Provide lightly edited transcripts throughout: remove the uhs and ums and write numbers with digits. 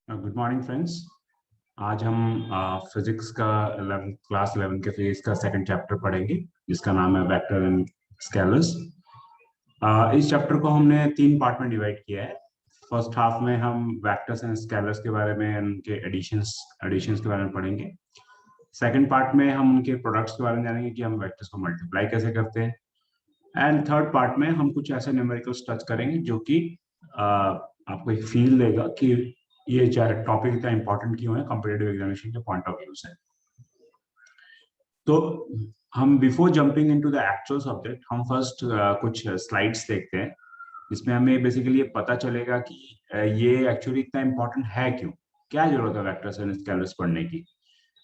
Good morning friends. आज हम physics का क्लास 11 के फिजिक्स का सेकंड चैप्टर पढ़ेंगे जिसका नाम है वेक्टर एंड स्केलर्स। इस चैप्टर को हमने तीन पार्ट में डिवाइड किया है। फर्स्ट हाफ में हम वेक्टर्स एंड स्केलर्स के बारे में, उनके एडिशंस के बारे में पढ़ेंगे। सेकंड पार्ट में हम उनके प्रोडक्ट्स के बारे में जानेंगे कि हम वेक्टर्स को मल्टीप्लाई कैसे करते हैं। एंड थर्ड पार्ट में हम कुछ ऐसे न्यूमेरिकल्स टच करेंगे जो कि आपको एक फील देगा कि ये टॉपिक इतना इंपॉर्टेंट क्यों है कॉम्पिटिटिव एग्जामिनेशन के पॉइंट ऑफ व्यू से। तो हम before jumping into the actual subject हम फर्स्ट कुछ स्लाइड्स देखते हैं जिसमें हमें बेसिकली ये पता चलेगा कि ये एक्चुअली इतना इंपॉर्टेंट है क्यों, क्या जरूरत है वेक्टर्स एंड स्केलर्स पढ़ने की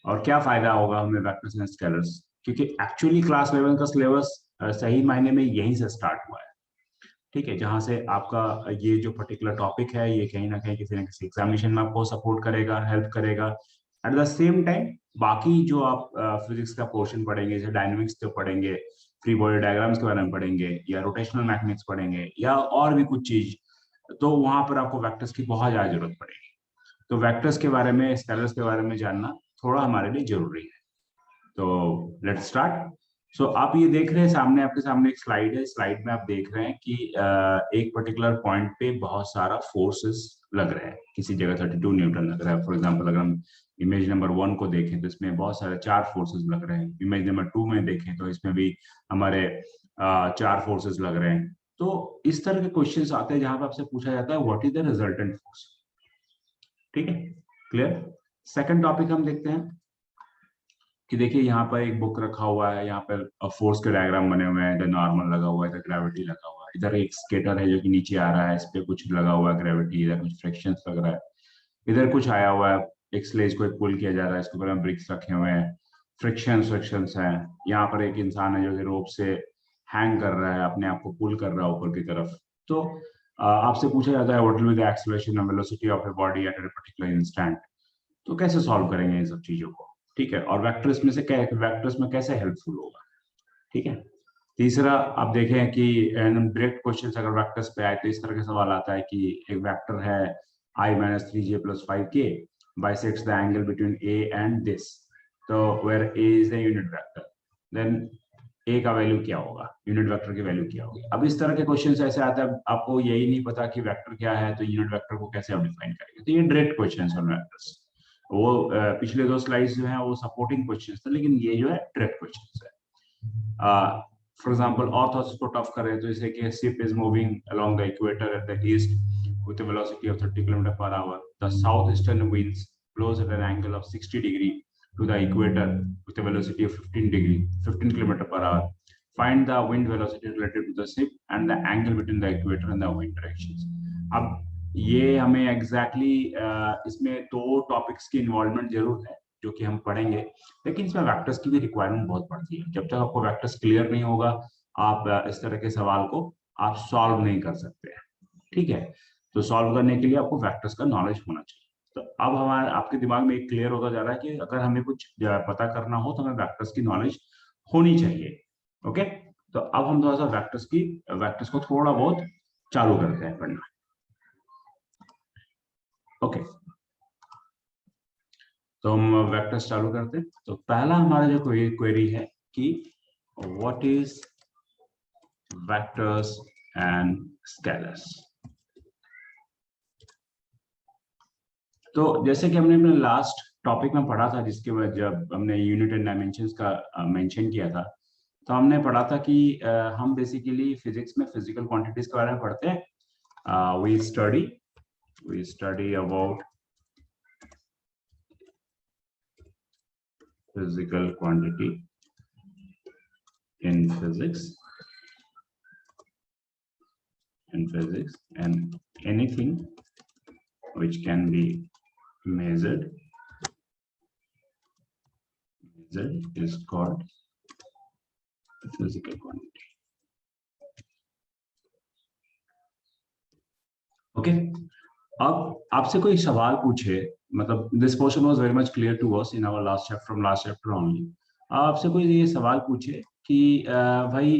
और क्या फायदा होगा हमें वेक्टर्स एंड स्केलर्स, क्योंकि एक्चुअली क्लास 11 का सिलेबस सही मायने में यहीं से स्टार्ट हुआ है। ठीक है, जहां से आपका ये जो पर्टिकुलर टॉपिक है ये कहीं ना कहीं किसी न किसी एग्जामिनेशन में आपको सपोर्ट करेगा, हेल्प करेगा। एट द सेम टाइम बाकी जो आप फिजिक्स का पोर्शन पढ़ेंगे, जैसे डायनेमिक्स तो पढ़ेंगे, फ्री बॉडी डायग्राम्स के बारे में पढ़ेंगे, या रोटेशनल मैकेनिक्स पढ़ेंगे, या और भी कुछ चीज, तो वहां पर आपको वेक्टर्स की बहुत ज्यादा जरूरत पड़ेगी। तो वेक्टर्स के बारे में, स्केलर्स के बारे में जानना थोड़ा हमारे लिए जरूरी है। तो लेट्स स्टार्ट। सो आप ये देख रहे हैं सामने, आपके सामने एक स्लाइड है। स्लाइड में आप देख रहे हैं कि एक पर्टिकुलर पॉइंट पे बहुत सारा फोर्सेस लग रहे हैं। किसी जगह 32 न्यूटन लग रहा है। फॉर एग्जांपल अगर हम इमेज नंबर 1 को देखें तो इसमें बहुत सारे 4 फोर्सेस लग रहे हैं। इमेज नंबर 2 में देखें तो इसमें भी हमारे 4 फोर्सेस लग रहे हैं। तो इस तरह के क्वेश्चंस आते हैं जहां पर आपसे पूछा जाता है what is the resultant force. ठीक है, क्लियर। सेकंड टॉपिक हम देखते हैं कि देखिए यहाँ पर एक बुक रखा हुआ है, यहाँ पर फोर्स के डायग्राम बने हुए हैं। इधर नॉर्मल लगा हुआ है, इधर ग्रेविटी लगा हुआ है, इधर एक स्केटर है जो कि नीचे आ रहा है, इस पे कुछ लगा हुआ है ग्रेविटी, इधर कुछ फ्रिक्शंस लग रहा है, इधर कुछ आया हुआ है, एक स्लेज को एक पुल किया जा रहा है, इसके ऊपर में ब्रिक्स रखे हुए हैं, फ्रिक्शंस हैं। यहाँ पर एक इंसान है जो कि रोप से हैंग कर रहा है, अपने आप को पुल कर रहा है ऊपर की तरफ। तो आपसे पूछा जाता है what will be the acceleration और velocity of a body at a particular instant. तो कैसे सॉल्व करेंगे इन सब चीजों को। ठीक है, और वेक्टर्स में से क्या, वेक्टर्स में कैसे हेल्पफुल होगा। ठीक है। तीसरा आप देखें कि डायरेक्ट क्वेश्चन अगर वेक्टर्स पे आए तो इस तरह का सवाल आता है कि एक वेक्टर है I-3j+5k bisects the angle between A and this, तो where A is the unit vector, then A का वैल्यू क्या होगा, यूनिट वेक्टर की वैल्यू क्या होगी। अब इस तरह के क्वेश्चन ऐसे आते हैं, आपको यही नहीं पता कि वेक्टर क्या है तो यूनिट वेक्टर को कैसे आप डिफाइन करेंगे। तो ये डायरेक्ट क्वेश्चन है वेक्टर्स। वो पिछले 2 स्लाइड्स जो हैं वो सपोर्टिंग क्वेश्चंस थे, लेकिन ये जो है डायरेक्ट क्वेश्चंस है। फॉर एग्जांपल ऑर्थोस को टफ करें तो जैसे कि ship is moving along the equator at the east with a velocity of 30 km/h. The southeastern winds blows at an angle of 60 degree to the equator with a velocity of 15 km/h. Find the wind velocity relative to the ship and the angle between the equator and the wind directions. अब ये हमें exactly इसमें 2 topics की involvement जरूर है जो कि हम पढ़ेंगे, लेकिन इसमें वेक्टर्स की भी रिक्वायरमेंट बहुत पड़ती है। जब तक आपको वेक्टर्स क्लियर नहीं होगा आप इस तरह के सवाल को आप सॉल्व नहीं कर सकते हैं। ठीक है, तो सॉल्व करने के लिए आपको वेक्टर्स का नॉलेज होना चाहिए। तो अब हमारे आपके दिमाग में एक क्लियर होता जा रहा है कि अगर हमें कुछ पता करना हो तो हमें वेक्टर्स की नॉलेज होनी चाहिए। ओके, तो अब हम थोड़ा सा वेक्टर्स को थोड़ा बहुत चालू करते हैं पढ़ना। ओके, तो हम वेक्टर्स चालू करते हैं। तो पहला हमारा जो क्वेरी है कि what is vectors and scalars. तो जैसे कि हमने अपने लास्ट टॉपिक में पढ़ा था, जिसके बाद जब हमने यूनिट एंड डायमेंशंस का मेंशन किया था, तो हमने पढ़ा था कि हम बेसिकली फिजिक्स में फिजिकल क्वांटिटीज के बारे में पढ़ते हैं। We study about physical quantity in physics and anything which can be measured is called physical quantity. Okay, अब आपसे कोई सवाल पूछे, मतलब this portion was very much clear to us in our last chapter only. आपसे कोई ये सवाल पूछे कि भाई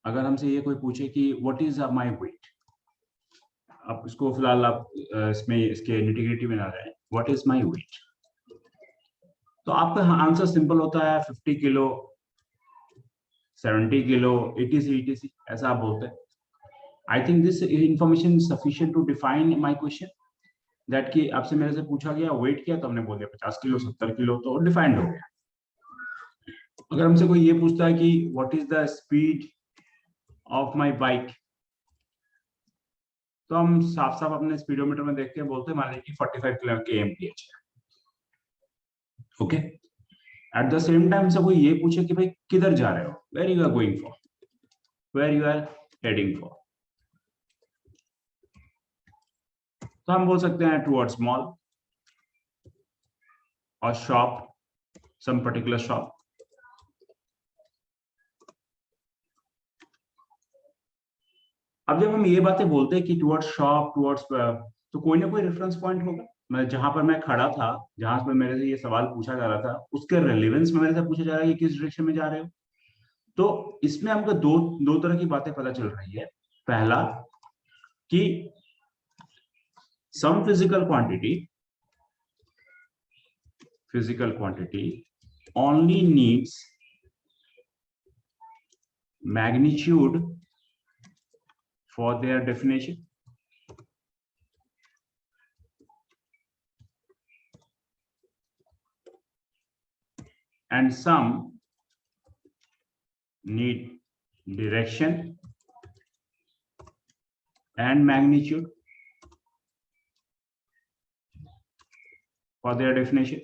अगर हमसे ये कोई पूछे कि व्हाट इज माय वेट, आप इसको फिलहाल आप इसमें इसके निटिग्रिटी में ना रहे, व्हाट इज माय वेट। तो आपका आंसर सिंपल होता है 50 किलो, 70 किलो, etc ऐसा आप बोलते हैं। I think this information sufficient to define my question, that कि आपसे मेरे से पूछा गया वेट क्या, तो हमने बोल दिया 50 किलो 70 किलो, तो डिफाइंड हो गया। अगर हमसे कोई ये पूछता है कि what is the speed of my bike, तो हम साफ साफ अपने स्पीडोमीटर में देख के बोलते हैं मान लीजिए 45 किलो kmph है। Okay, eight the same time से कोई ये पूछे कि भाई किधर जा रहे हो, where you are going for, where you are heading for, तो हम बोल सकते हैं टुवर्ड्स मॉल और शॉप, सम पर्टिकुलर शॉप। अब जब हम ये बातें बोलते हैं कि टुवर्ड्स शॉप, टुवर्ड्स, तो कोई ना कोई रेफरेंस पॉइंट होगा। मैं जहां पर मैं खड़ा था, जहां पर मेरे से ये सवाल पूछा जा रहा था, उसके रेलेवेंस में मेरे से पूछा जा रहा है कि किस डायरेक्शन में जा रहे हो। तो इसमें हमको दो दो तरह की बातें पता चल रही है। पहला कि सम physical quantity only needs magnitude for their definition, and some need direction and magnitude for their definition.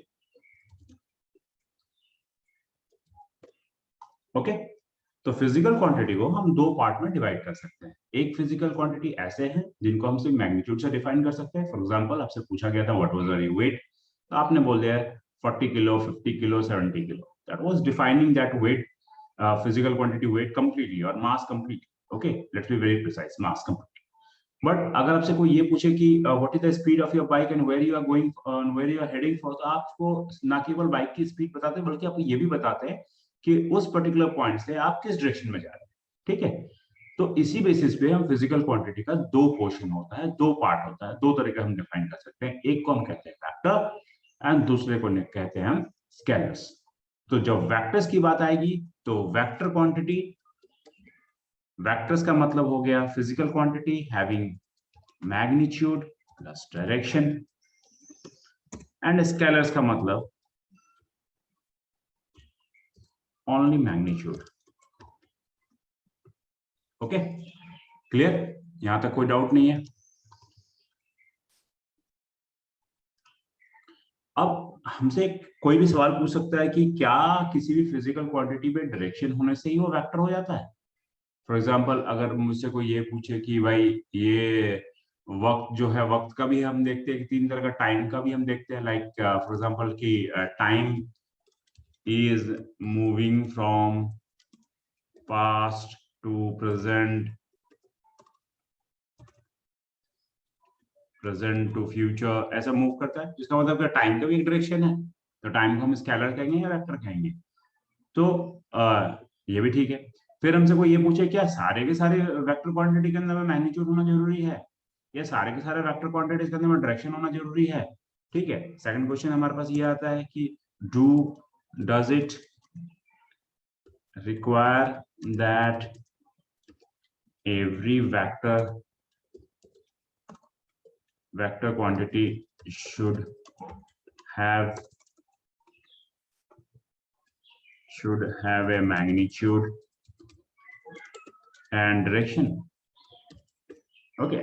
Okay, तो फिजिकल क्वांटिटी को हम दो पार्ट में डिवाइड कर सकते हैं। एक फिजिकल क्वांटिटी ऐसे हैं जिनको हम सिर्फ मैग्नीट्यूड से डिफाइन कर सकते हैं। फॉर एग्जांपल आपसे पूछा गया था व्हाट वाज योर वेट, तो आपने बोल दिया 40 kilo, 50 kilo, 70 kilo, that was defining that weight, physical quantity weight completely और mass completely. Okay, let's be very precise, mass completely. But अगर आपसे कोई ये पूछे कि what is the speed of your bike and where you are going, where you are heading for, तो आपको ना केवल बाइक की स्पीड बताते हैं बल्कि आपको ये भी बताते हैं कि उस पर्टिकुलर पॉइंट से आप किस डायरेक्शन में जा रहे हैं। ठीक है, तो इसी बेसिस पे हम फिजिकल क्वांटिटी का दो पोर्शन होता है, दो पार्ट होता है, दो तरीके हम डिफाइन कर सकते हैं। एक को हम कहते हैं वेक्टर एंड दूसरे को कहते हैं हम स्केलर्स। तो जब वेक्टर्स की बात आएगी तो वेक्टर क्वांटिटी, वेक्टर्स का मतलब हो गया physical quantity having magnitude plus direction, and scalars का मतलब ओनली मैग्नीट्यूड। ओके, क्लियर, यहां तक कोई डाउट नहीं है। अब हमसे कोई भी सवाल पूछ सकता है कि क्या किसी भी फिजिकल क्वांटिटी पे डायरेक्शन होने से ही वो वेक्टर हो जाता है। फॉर एग्जांपल अगर मुझसे कोई ये पूछे कि भाई ये वक्त जो है, वक्त का भी हम देखते हैं कि तीन तरह का, टाइम का भी हम देखते हैं, लाइक फॉर एग्जांपल कि time is moving from past to present, present to future, ऐसा मूव करता है, जिसका मतलब टाइम का भी एक डायरेक्शन है। तो टाइम को हम स्केलर कहेंगे या वेक्टर कहेंगे, तो ये भी ठीक है। फिर हमसे कोई ये पूछे क्या सारे के सारे वेक्टर क्वांटिटी के अंदर में मैग्नीट्यूड होना जरूरी है, या सारे के सारे वेक्टर क्वांटिटीज के अंदर में डायरेक्शन होना जरूरी है। ठीक है, सेकंड क्वेश्चन हमारे पास ये आता है कि does it require that every vector quantity should have a magnitude and direction. Okay,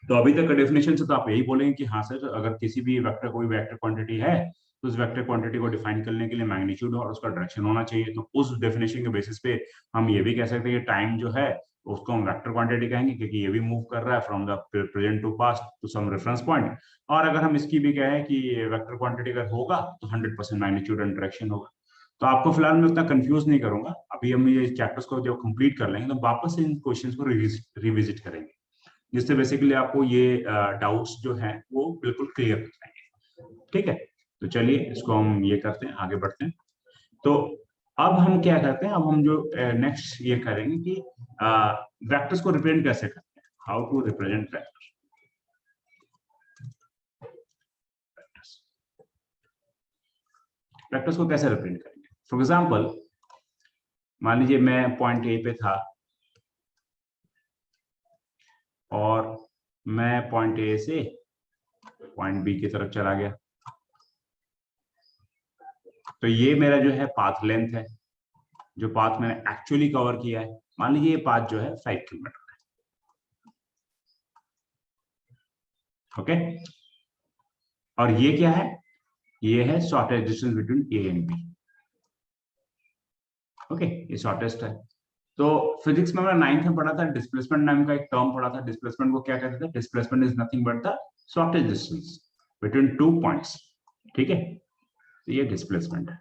तो अभी तक का डेफिनेशन से तो आप यही बोलेंगे कि हाँ सर, अगर किसी भी वेक्टर, कोई वेक्टर क्वांटिटी है तो उस वेक्टर क्वांटिटी को डिफाइन करने के लिए मैग्नीट्यूड और उसका डायरेक्शन होना चाहिए। तो उस डेफिनेशन के बेसिस पे हम ये भी कह सकते हैं कि टाइम जो है उसको हम वेक्टर क्वांटिटी कहेंगे, क्योंकि ये भी मूव कर रहा है from the present to past to some reference point. और अगर हम इसकी भी कहें कि वेक्टर क्वांटिटी अगर होगा तो 100% मैग्नीट्यूड एंड डायरेक्शन होगा। तो आपको फिलहाल मैं उतना कंफ्यूज नहीं करूंगा, अभी हम ये चैप्टर्स को जब कंप्लीट कर लेंगे तो वापस इन क्वेश्चंस को रिविजिट करेंगे, जिससे बेसिकली आपको ये डाउट्स जो हैं वो बिल्कुल क्लियर हो जाएंगे। ठीक है, तो चलिए इसको हम ये करते हैं, आगे बढ़ते हैं। तो अब हम क्या करते हैं, अब हम जो नेक्स्ट ये करेंगे कि वेक्टर्स को रिप्रेजेंट कैसे करते हैं। How to represent vector. Vectors को कैसे रिप्रेजेंट करेंगे? फॉर एग्जांपल मान लीजिए मैं पॉइंट ए पे था और मैं पॉइंट ए से पॉइंट बी की तरफ चला गया, तो ये मेरा जो है पाथ लेंथ है, जो पाथ मैंने एक्चुअली कवर किया है। मान लीजिए ये पाथ जो है 5 किलोमीटर है। ओके, और ये क्या है? ये है shortest distance between A and B. Okay, ये शॉर्टेस्ट है। तो फिजिक्स में मैंने 9th में पढ़ा था, डिस्प्लेसमेंट नाम का एक टर्म पढ़ा था। डिस्प्लेसमेंट को क्या कहते थे? Displacement is nothing but the shortest distance between 2 points. ठीक है, तो ये डिस्प्लेसमेंट है।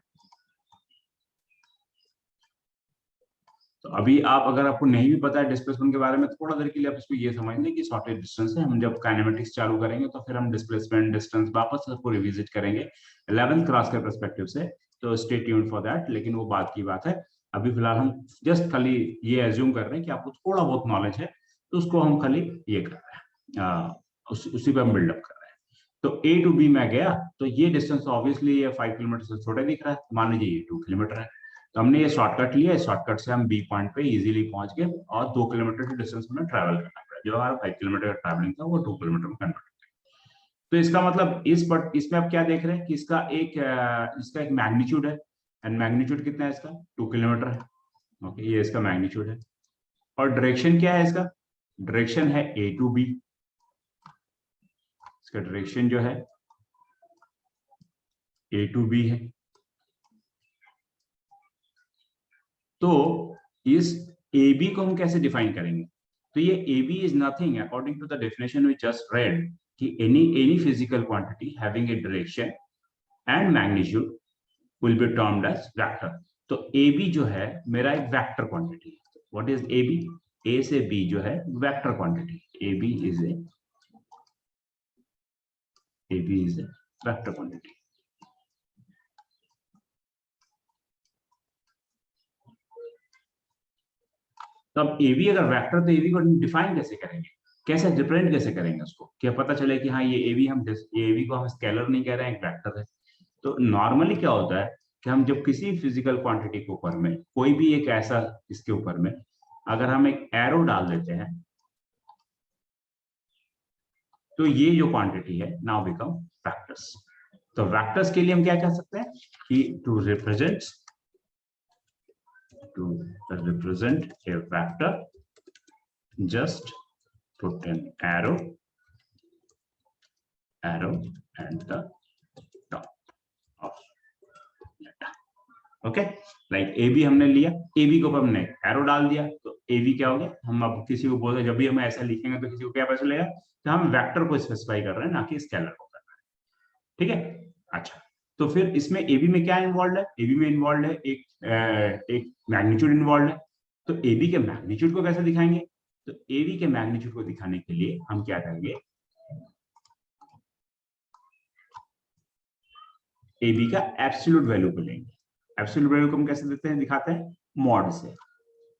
तो अभी आप, अगर आपको नहीं भी पता है डिस्प्लेसमेंट के बारे में, तो थोड़ा देर के लिए आप इसको ये समझ लें कि शॉर्टेज डिस्टेंस है। हम जब काइनेमेटिक्स चालू करेंगे तो फिर हम डिस्प्लेसमेंट, डिस्टेंस वापस सबको रिविजिट करेंगे 11th क्लास के पर्सपेक्टिव से। तो स्टे ट्यून्ड फॉर दैट, लेकिन वो बात की बात है। अभी फिलहाल हम जस्ट खाली ये एज्यूम कर रहे हैं कि आपको थोड़ा बहुत नॉलेज है, तो उसको हम खाली ये कर रहे हैं, उसी पर हम बिल्डअप कर रहे हैं। तो ए टू बी में गया, तो ये डिस्टेंस ऑब्वियसली ये 5 किलोमीटर से छोटा दिख रहा है। मान लीजिए ये 2 किलोमीटर है, तो हमने ये शॉर्टकट लिया। शॉर्टकट से हम बी पॉइंट पे इजीली पहुंच गए और 2 किलोमीटर की डिस्टेंस में ट्रैवल करना पड़ा। जो हमारा 5 किलोमीटर का ट्रैवलिंग था वो 2 किलोमीटर में कन्वर्ट हो गया। तो इसका मतलब इसमें आप क्या देख रहे हैं कि इसका एक मैग्नीट्यूड है, एंड मैग्नीट्यूड कितना है इसका? 2 किलोमीटर है। ओके, ये इसका मैग्नीट्यूड है। और डायरेक्शन क्या है इसका? डायरेक्शन है ए टू बी। इसका डायरेक्शन जो है ए टू बी है। तो इस ए बी को हम कैसे डिफाइन करेंगे? तो ये A B is nothing according to the definition we just read कि any physical quantity having a direction and magnitude will be termed as vector. तो ए बी जो है मेरा एक वेक्टर क्वांटिटी है। What is A B? A से B जो है vector quantity. A B is a vector quantity. तो अब ए बी अगर वेक्टर, तो ए बी को डिफाइन कैसे करेंगे, कैसे रिप्रेजेंट कैसे करेंगे उसको, क्या पता चले कि हाँ ये ए बी को हम स्केलर नहीं कह रहे हैं, एक वेक्टर है। तो नॉर्मली क्या होता है कि हम जब किसी फिजिकल क्वांटिटी के ऊपर में कोई भी एक ऐसा, इसके ऊपर में अगर हम एक एरो डाल देते हैं, तो ये जो क्वांटिटी है नाउ बिकम वेक्टर्स। तो वेक्टर्स के लिए हम क्या कह सकते हैं कि to represent a vector, just put an arrow at the top of letter. Okay, like A B हमने लिया, ए बी को हमने एरो डाल दिया, तो ए बी क्या हो गया? हम अब किसी को बोलते, जब भी हम ऐसा लिखेंगे तो किसी को क्या पता चलेगा कि हम वेक्टर को स्पेसिफाई कर रहे हैं, ना कि स्केलर को कर रहे हैं। ठीक है, अच्छा। तो फिर इसमें ए बी में क्या इन्वॉल्व है? ए बी में इन्वॉल्व है एक मैग्नीट्यूड इन्वॉल्व है। तो ए बी के मैग्नीट्यूड को कैसे दिखाएंगे? तो ए बी के मैग्नीट्यूड को दिखाने के लिए हम क्या करेंगे? ए बी का एब्सोल्यूट वैल्यू को लेंगे। एब्सोल्यूट वैल्यू को हम कैसे देते हैं, दिखाते हैं? मॉड से।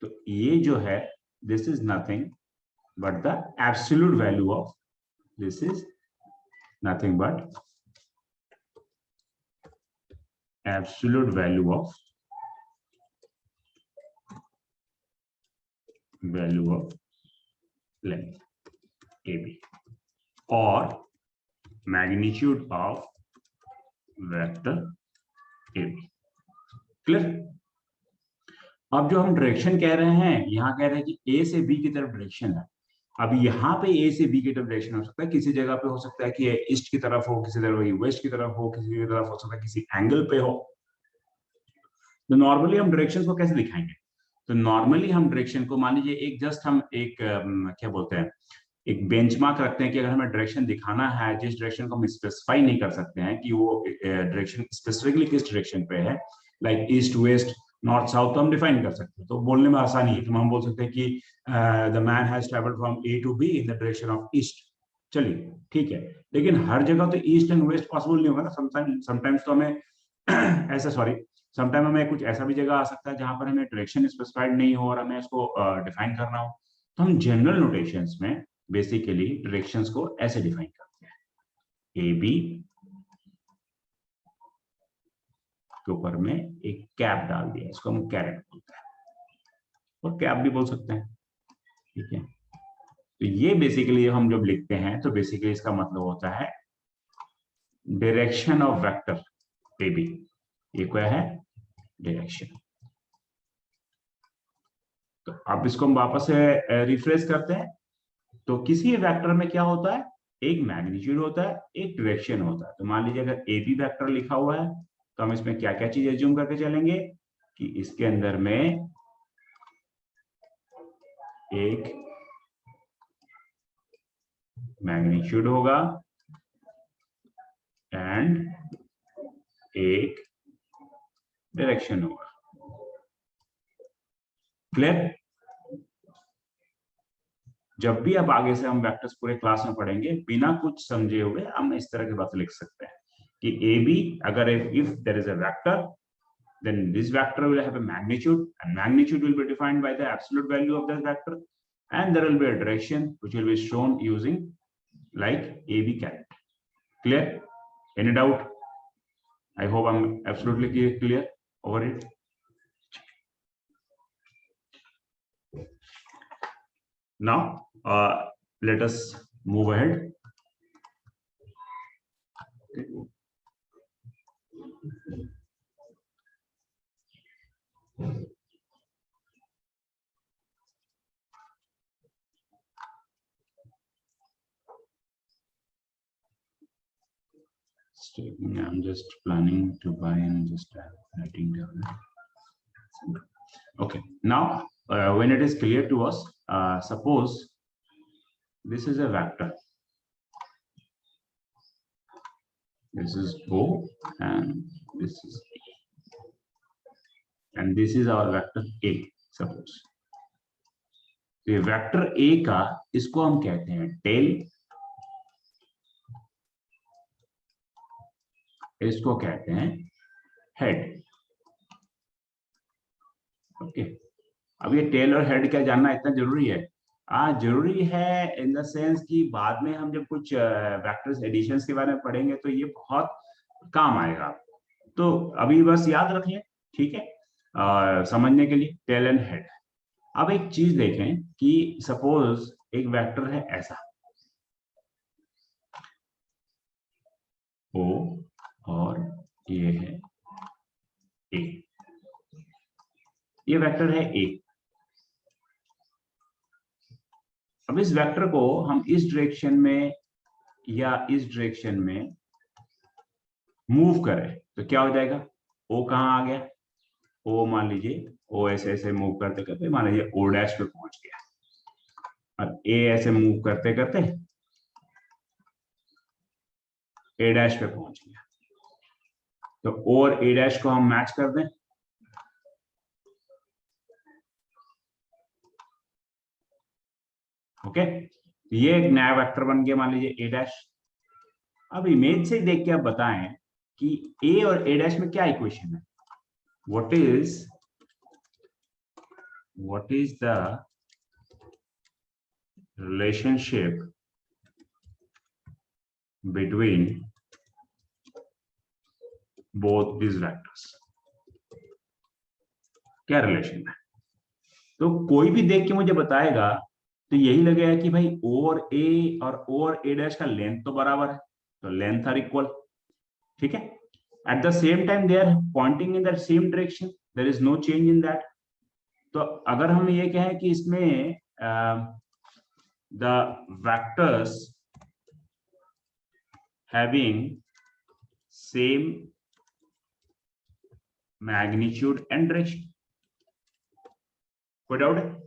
तो ये जो है, this is nothing but the absolute value of, this is nothing but absolute value of length AB or magnitude of vector AB। Clear? अब जो हम डायरेक्शन कह रहे हैं, यहां कह रहे हैं कि ए से बी की तरफ डायरेक्शन है। अब यहाँ पे ए से बी की तरफ डायरेक्शन हो सकता है, किसी जगह पे हो सकता है कि ईस्ट की तरफ हो, किसी जगह वेस्ट की तरफ हो, किसी की तरफ हो सकता है किसी एंगल पे हो। तो नॉर्मली हम डायरेक्शन को कैसे दिखाएंगे? तो नॉर्मली हम डायरेक्शन को, मान लीजिए एक जस्ट हम एक क्या बोलते हैं, एक बेंचमार्क रखते हैं कि अगर हमें डायरेक्शन दिखाना है, जिस डायरेक्शन को हम स्पेसिफाई नहीं कर सकते हैं कि वो डायरेक्शन स्पेसिफिकली किस डायरेक्शन पे है, like east west north south, तो हम डिफाइन कर सकते हैं। तो बोलने में आसानी है, तो हम बोल सकते हैं कि the man has travelled from A to B in the direction of east. चलिए ठीक है, लेकिन हर जगह तो ईस्ट एंड वेस्ट पॉसिबल नहीं होगा ना। समटाइम्स तो हमें ऐसा, सॉरी, समटाइम हमें कुछ ऐसा भी जगह आ सकता है जहां पर हमें डायरेक्शन स्पेसिफाइड नहीं हो और हमें इसको डिफाइन करना हो। तो हम जनरल नोटेशंस में बेसिकली डायरेक्शंस को ऐसे डिफाइन करते हैं, ए बी के ऊपर में एक कैप डाल दिया, इसको हम कैरेट बोलते हैं, और कैप भी बोल सकते हैं, ठीक है। तो ये बेसिकली हम जब लिखते हैं तो बेसिकली इसका मतलब होता है direction of vector A B, ये क्या है, डायरेक्शन। तो अब इसको हम वापस से रिफ्रेश करते हैं। तो किसी वेक्टर में क्या होता है, एक मैग्नीट्यूड होता है, एक डायरेक्शन होता है। तो मान लीजिए अगर ए बी वेक्टर लिखा हुआ है तो हम इसमें क्या क्या चीज एज्यूम करके चलेंगे कि इसके अंदर में एक मैग्नीट्यूड होगा एंड एक डायरेक्शन होगा। क्लियर? जब भी अब आगे से हम वेक्टर्स पूरे क्लास में पढ़ेंगे, बिना कुछ समझे हुए हम इस तरह की बात लिख सकते हैं कि ए बी, अगर if there is a vector, then this vector will have a magnitude, and magnitude will be defined by the absolute value of that vector, and there will be a direction which will be shown using like AB caret. Clear? Any doubt? I hope I'm absolutely clear over it. Now let us move ahead. I'm just planning to buy and just writing down. Okay, now when it is clear to us, suppose this is a vector. This is O and this is E. And this is our vector A, suppose. तो ये vector A का, इसको हम कहते हैं tell, इसको कहते हैं हेड। ओके, अब ये टेल और हेड क्या जानना इतना जरूरी है? जरूरी है इन द सेंस कि बाद में हम जब कुछ वेक्टर्स एडिशंस के बारे में पढ़ेंगे तो ये बहुत काम आएगा। तो अभी बस याद रख लें, ठीक है, समझने के लिए टेल एंड हेड। अब एक चीज देखें कि सपोज एक वेक्टर है ऐसा, ओ और ये है ए, ये वेक्टर है ए। अब इस वेक्टर को हम इस डायरेक्शन में या इस डायरेक्शन में मूव करें तो क्या हो जाएगा, ओ कहाँ आ गया, ओ मान लीजिए ओ ऐसे ऐसे मूव करते करते मान लीजिए ओ डैश पे पहुंच गया, और ए ऐसे मूव करते करते ए डैश पे पहुंच गया। तो ओ और ए डैश को हम मैच कर दें, ओके, ये एक नया वेक्टर बन गया, मान लीजिए ए डैश। अब इमेज से देख के आप बताएं कि ए और ए डैश में क्या इक्वेशन है, what is the relationship between both this vectors, क्या रिलेशन है? तो कोई भी देख के मुझे बताएगा तो यही लगेगा कि भाई ओ और ए डैश का लेंथ तो बराबर है, तो लेंथ आर इक्वल, ठीक है। At the same time they are pointing in the same direction, there is no change in that. तो अगर हम ये कहें कि इसमें the vectors having same magnitude and direction, कोई डाउट है?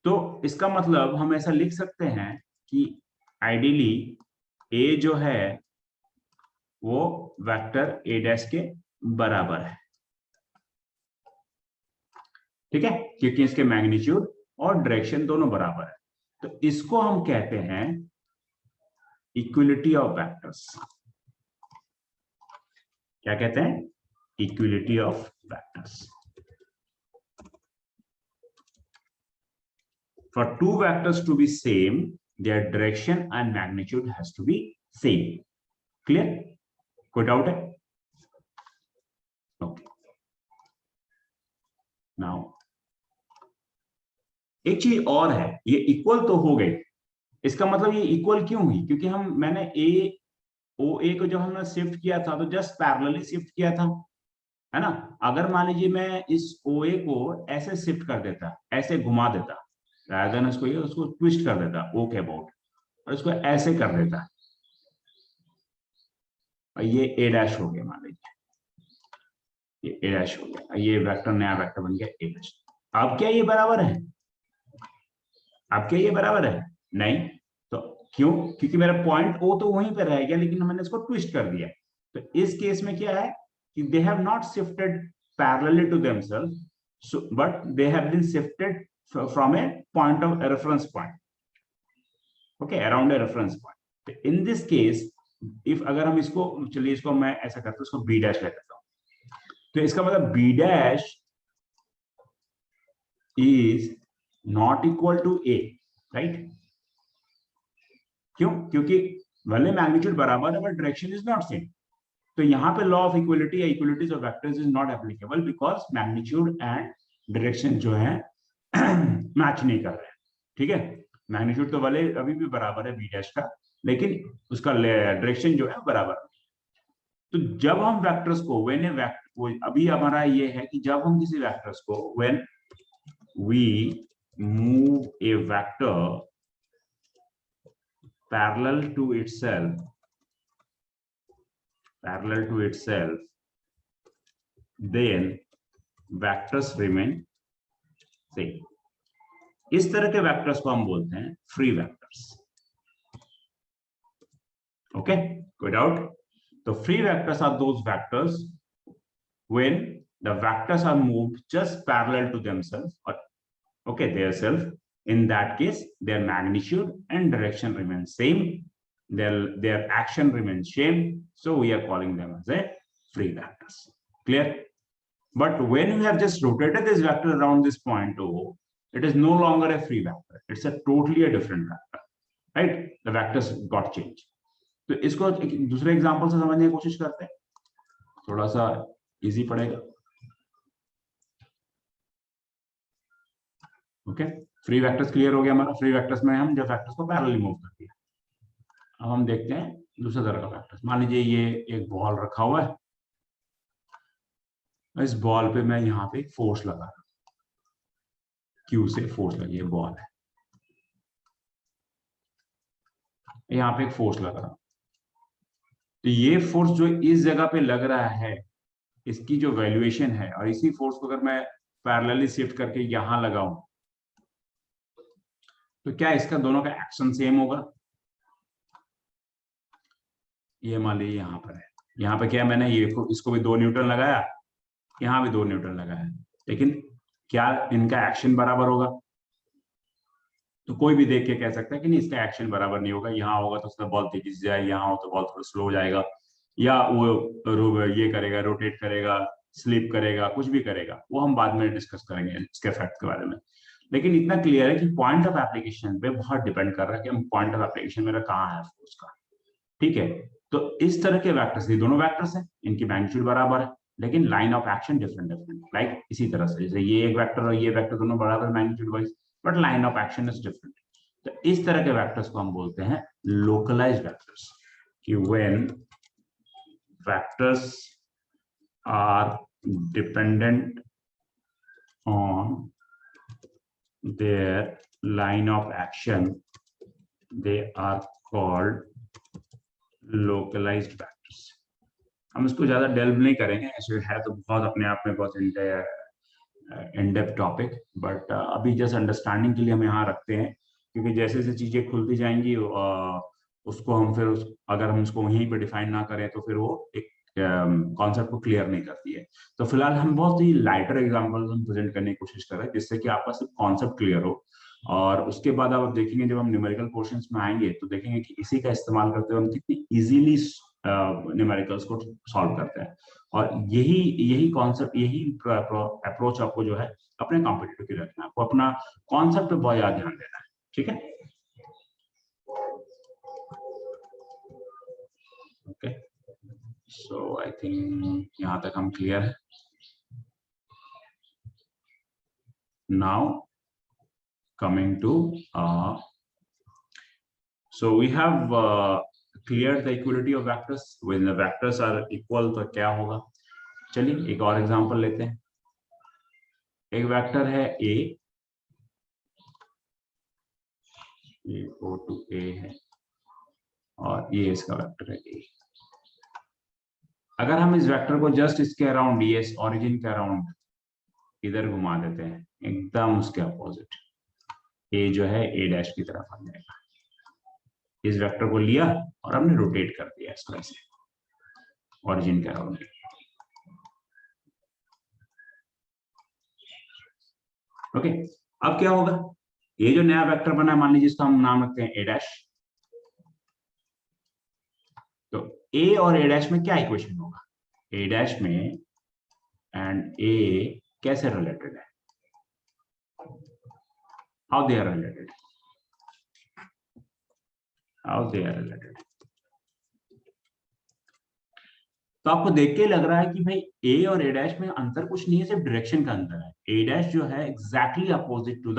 तो इसका मतलब हम ऐसा लिख सकते हैं कि आइडियली ए जो है वो वेक्टर ए डैश के बराबर है, ठीक है, क्योंकि इसके मैग्नीट्यूड और डायरेक्शन दोनों बराबर है। तो इसको हम कहते हैं इक्विलिटी ऑफ वेक्टर्स। क्या कहते हैं? Equality of vectors. for two vectors to be same, their direction and magnitude has to be same. Clear? कोई डाउट है? ओके, नाउ एक चीज और है, ये इक्वल तो हो गई, इसका मतलब ये इक्वल क्यों हुई? क्योंकि मैंने ए को जब हमने शिफ्ट किया था तो जस्ट पैरेलली शिफ्ट किया था, है ना? अगर मान लीजिए मैं इस OA को ऐसे शिफ्ट कर देता, ऐसे घुमा देता, rather than उसको ट्विस्ट कर देता O के अबाउट, और इसको ऐसे कर देता, और ये A डैश हो गया, मान लीजिए ये A डैश हो गया, ये वेक्टर नया वेक्टर बन गया A डैश। अब क्या ये बराबर है? अब क्या ये बराबर है? नहीं। तो क्यों? क्योंकि मेरा पॉइंट O तो वहीं पे रह गया, लेकिन मैंने इसको ट्विस्ट कर दिया। तो इस केस में क्या है कि they have not shifted parallelly to themselves, so but they have been shifted from a point of a reference point, okay, around a reference point. In this case, if अगर हम इसको, चलिए इसको मैं ऐसा करता हूँ, इसको B डैश ले लेता हूँ, तो इसका मतलब B dash is not equal to A, right? क्यों? क्योंकि भले मैग्नीट्यूड बराबर है but direction is not same. तो यहाँ पे लॉ ऑफ इक्वलिटी या equalities of vectors is not applicable because magnitude and direction जो है मैच नहीं कर रहे हैं। ठीक है, मैग्नीट्यूड तो भले अभी भी बराबर है बी डैश का, लेकिन उसका डायरेक्शन जो है बराबर। तो जब हम वेक्टर्स को अभी हमारा ये है कि जब हम किसी वेक्टर्स को when we move a vector parallel to itself, then vectors remain same. इस तरह के वेक्टर्स को हम बोलते हैं फ्री वेक्टर्स। ओके, कोई डाउट? तो free vectors are those vectors when the vectors are moved just parallel to themselves, or okay, their self. In that case, their magnitude and direction remain same. Their action remains same. So we are calling them as a free vectors. Clear? But when we have just rotated this vector around this point O, it is no longer a free vector. It's a totally a different vector, right? The vectors got changed. तो इसको एक दूसरे example से समझने की कोशिश करते हैं, थोड़ा सा इजी पड़ेगा। ओके, फ्री वेक्टर्स क्लियर हो गया हमारा। फ्री वेक्टर्स में हम जब वेक्टर्स को पैरेलली मूव कर दिया। अब हम देखते हैं दूसरे तरह का वेक्टर्स। मान लीजिए ये एक बॉल रखा हुआ है, इस बॉल पे मैं यहाँ पे फोर्स लगा रहा हूं, क्यू से फोर्स लगी, बॉल है, यहाँ पे एक फोर्स लग रहा। तो ये फोर्स जो इस जगह पे लग रहा है, इसकी जो वैल्यूएशन है, और इसी फोर्स को अगर मैं पैरेलली शिफ्ट करके यहां लगाऊं, तो क्या इसका दोनों का एक्शन सेम होगा? ये मान लीजिए यहाँ पर है, यहाँ पे क्या मैंने इसको भी 2 न्यूटन लगाया, यहाँ भी 2 न्यूटन लगाया, लेकिन क्या इनका एक्शन बराबर होगा? तो कोई भी देख के कह सकता है कि नहीं, इसका एक्शन बराबर नहीं होगा। यहाँ होगा तो उसका बॉल तेजी से जाए, यहाँ हो तो बॉल थोड़ा स्लो हो जाएगा, या वो ये करेगा, रोटेट करेगा, स्लिप करेगा, कुछ भी करेगा, वो हम बाद में डिस्कस करेंगे इसके इफेक्ट के बारे में। लेकिन इतना क्लियर है कि पॉइंट ऑफ एप्लीकेशन पे बहुत डिपेंड कर रहा है कि हम पॉइंट ऑफ एप्लीकेशन मेरा कहाँ है फोर्स का। ठीक है, तो इस तरह के वेक्टर्स, ये दोनों वेक्टर्स हैं, इनकी मैग्नीट्यूड बराबर है, लेकिन line of action different different. Like इसी तरह से जैसे ये एक वेक्टर और ये वेक्टर दोनों बराबर magnitude wise, but line of action is different. तो इस तरह के वेक्टर्स को हम बोलते हैं लोकलाइज्ड वेक्टर्स, कि when vectors are dependent on their line of action, they are called localized vectors. हम इसको ज्यादा डेल्व नहीं करेंगे, ऐसे है तो बहुत अपने आप में बहुत इन डेप्थ टॉपिक, बट अभी जस्ट अंडरस्टैंडिंग के लिए हम यहाँ रखते हैं, क्योंकि जैसे जैसे चीजें खुलती जाएंगी उसको हम फिर अगर हम उसको वहीं पे डिफाइन ना करें तो फिर वो एक कॉन्सेप्ट को क्लियर नहीं करती है। तो फिलहाल हम बहुत ही लाइटर एग्जांपल्स हम प्रेजेंट करने की कोशिश कर रहे हैं, जिससे कि आपका सिर्फ कॉन्सेप्ट क्लियर हो, और उसके बाद आप देखेंगे जब हम न्यूमेरिकल क्वेश्चंस में आएंगे तो देखेंगे कि इसी का इस्तेमाल करते हुए हम कितनी इजीली न्यूमेरिकल्स को सॉल्व करते हैं। और यही यही कॉन्सेप्ट, यही अप्रोच आपको जो है अपने कॉम्पिटिटिव की रखना है, आपको अपना कॉन्सेप्ट पे बहुत ज्यादा ध्यान देना है, ठीक है। ओके, सो आई थिंक यहाँ तक हम क्लियर है। Now coming to so we have cleared the equality of vectors. When the vectors are equal तो क्या होगा, चलिए एक और एग्जांपल लेते हैं। एक वेक्टर है a, ये O to A है और ये इसका वेक्टर है a। अगर हम इस वेक्टर को जस्ट इसके अराउंड, ये ओरिजिन के अराउंड इधर घुमा देते हैं, एकदम उसके अपोजिट, a जो है a डैश की तरफ आ जाएगा। इस वेक्टर को लिया और हमने रोटेट कर दिया इस तरह से ओरिजिन के अराउंड। ओके, अब क्या होगा, ये जो नया वेक्टर बना है, मान लीजिए इसका हम नाम रखते हैं a डैश। तो a और a डैश में क्या इक्वेशन होगा, a डैश में एंड a कैसे रिलेटेड है, how they are related, how they are related. तो आपको देख के लग रहा है कि भाई a और a डैश में अंतर कुछ नहीं है, सिर्फ डायरेक्शन का अंतर है। a डैश जो है exactly opposite to the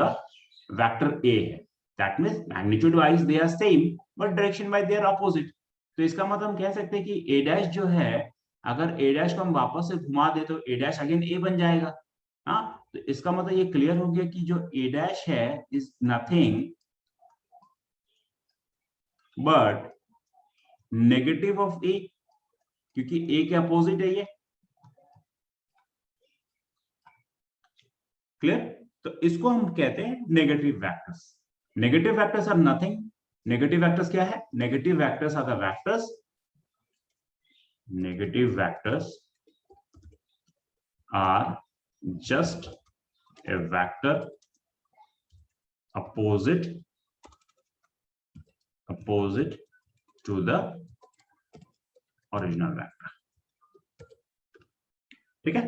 vector a है, that means magnitude wise they are same but direction wise they are opposite. तो इसका मतलब हम कह सकते हैं कि a डैश जो है, अगर a डैश को हम वापस से घुमा दे तो a डैश अगेन a बन जाएगा। हाँ, तो इसका मतलब ये क्लियर हो गया कि जो a डैश है is nothing but negative of a, क्योंकि a के अपोजिट है ये। क्लियर, तो इसको हम कहते हैं negative vectors. Negative vectors are nothing, negative vectors क्या है, negative vectors are the vectors, negative vectors are just a vector opposite to the original vector। ठीक है,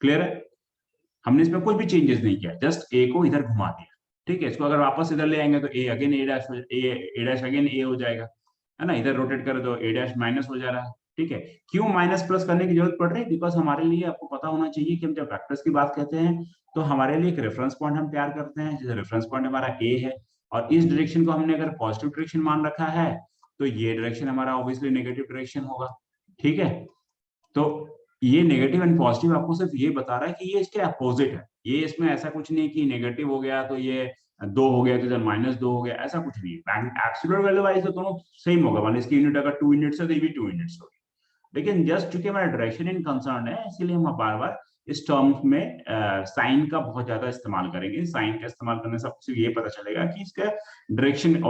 क्लियर है, हमने इसमें कुछ भी चेंजेस नहीं किया, जस्ट a को इधर घुमा दिया। ठीक है, इसको अगर वापस इधर ले आएंगे तो a again a dash again a हो जाएगा, है ना। इधर रोटेट करें तो a डैश माइनस हो जा रहा है। ठीक है, क्यों माइनस प्लस करने की जरूरत पड़ रही है, बिकॉज हमारे लिए आपको पता होना चाहिए कि हम जब वेक्टर्स की बात कहते हैं तो हमारे लिए एक रेफरेंस पॉइंट हम तैयार करते हैं, जैसे रेफरेंस पॉइंट हमारा a है और इस डायरेक्शन को हमने अगर पॉजिटिव डायरेक्शन मान रखा है तो ये डायरेक्शन हमारा ऑब्वियसली नेगेटिव डायरेक्शन होगा। ठीक है, तो ये नेगेटिव एंड पॉजिटिव आपको सिर्फ ये बता रहा है कि ये इसके अपोजिट है। ये इसमें ऐसा कुछ नहीं कि नेगेटिव हो गया तो ये 2 हो गया तो इधर -2 हो गया, ऐसा कुछ नहीं है। एब्सोल्यूट वैल्यू वाइज तो दोनों सेम होगा, मान इसकी यूनिट अगर 2 यूनिट्स है तो ये भी 2 यूनिट्स होगी। लेकिन जस्ट चूंकि हमारा डायरेक्शन इन कंसर्न है, इसलिए हम बार बार इस टर्म्स में साइन का बहुत ज्यादा इस्तेमाल करेंगे। साइन का इस्तेमाल करने से आपको ये पता चलेगा कि इसका डायरेक्शन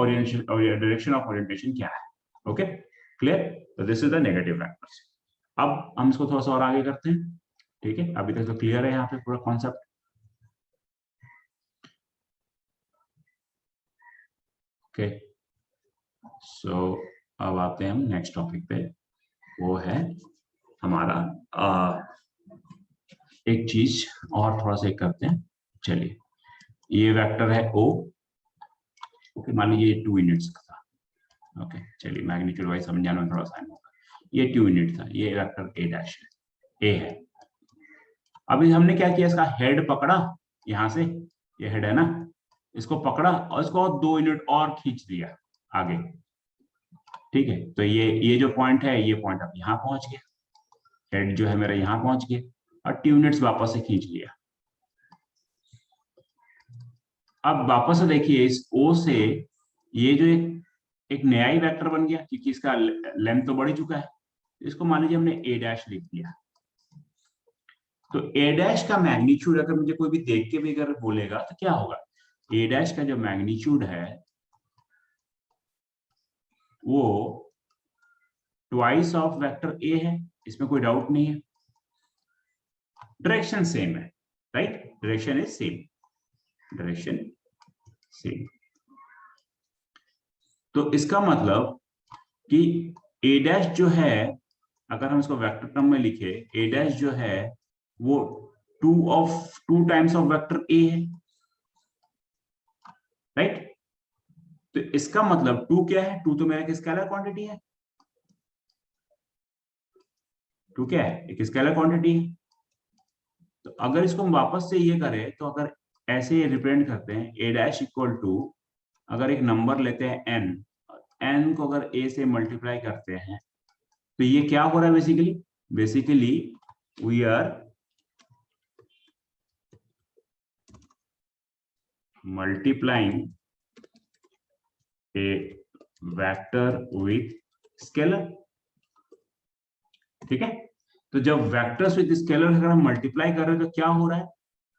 ऑफ ओरिएंटेशन क्या है। ओके, क्लियर, तो this is the negative vectors. अब हम इसको थोड़ा सा और आगे करते हैं। ठीक है, अभी तक तो क्लियर है यहाँ पे पूरा कॉन्सेप्ट। ओके, सो अब आते हैं हम नेक्स्ट टॉपिक पे, वो है हमारा एक चीज और थोड़ा सा करते हैं। चलिए, ये वेक्टर है O। ओके, मान लीजिए 2 यूनिट्स का था। ओके, चलिए मैग्नीट्यूड वाइज समझाने में थोड़ा सा होगा। ये 2 यूनिट था, ये वेक्टर A डैश है, A है। अभी हमने क्या किया, इसका हेड पकड़ा, यहां से ये हेड है ना, इसको पकड़ा और इसको और 2 यूनिट और खींच दिया आगे। ठीक है, तो ये जो पॉइंट है, ये पॉइंट अब यहाँ पहुंच गया, हेड जो है मेरा यहाँ पहुंच गया और 2 यूनिट्स वापस से खींच लिया। अब वापस से देखिए, इस O से ये जो एक नया ही वेक्टर बन गया, क्योंकि इसका लेंथ तो बढ़ ही चुका है। इसको मान लीजिए हमने A डैश लिख दिया। तो A डैश का मैग्नीट्यूड अगर मुझे कोई भी देख के भी अगर बोलेगा तो क्या होगा, A डैश का जो मैग्नीट्यूड है वो ट्वाइस ऑफ वेक्टर A है, इसमें कोई डाउट नहीं है। डायरेक्शन सेम है, right, direction is same, direction same. तो इसका मतलब कि ए डैश जो है, अगर हम इसको वेक्टर टर्म में लिखे, ए डैश जो है वो टू टाइम्स ऑफ वेक्टर ए है, राइट। तो इसका मतलब टू क्या है, टू तो मेरा एक स्केलर क्वांटिटी है, टू क्या है, एक स्केलर क्वांटिटी है। तो अगर इसको हम वापस से ये करें, तो अगर ऐसे रिप्रेजेंट करते हैं ए डैश इक्वल टू, अगर एक नंबर लेते हैं एन, एन को अगर ए से मल्टीप्लाई करते हैं, तो ये क्या हो रहा है basically, basically we are multiplying a vector with scalar, ठीक है। तो जब वेक्टर्स विथ स्केलर अगर हम मल्टीप्लाई कर रहे हैं तो क्या हो रहा है,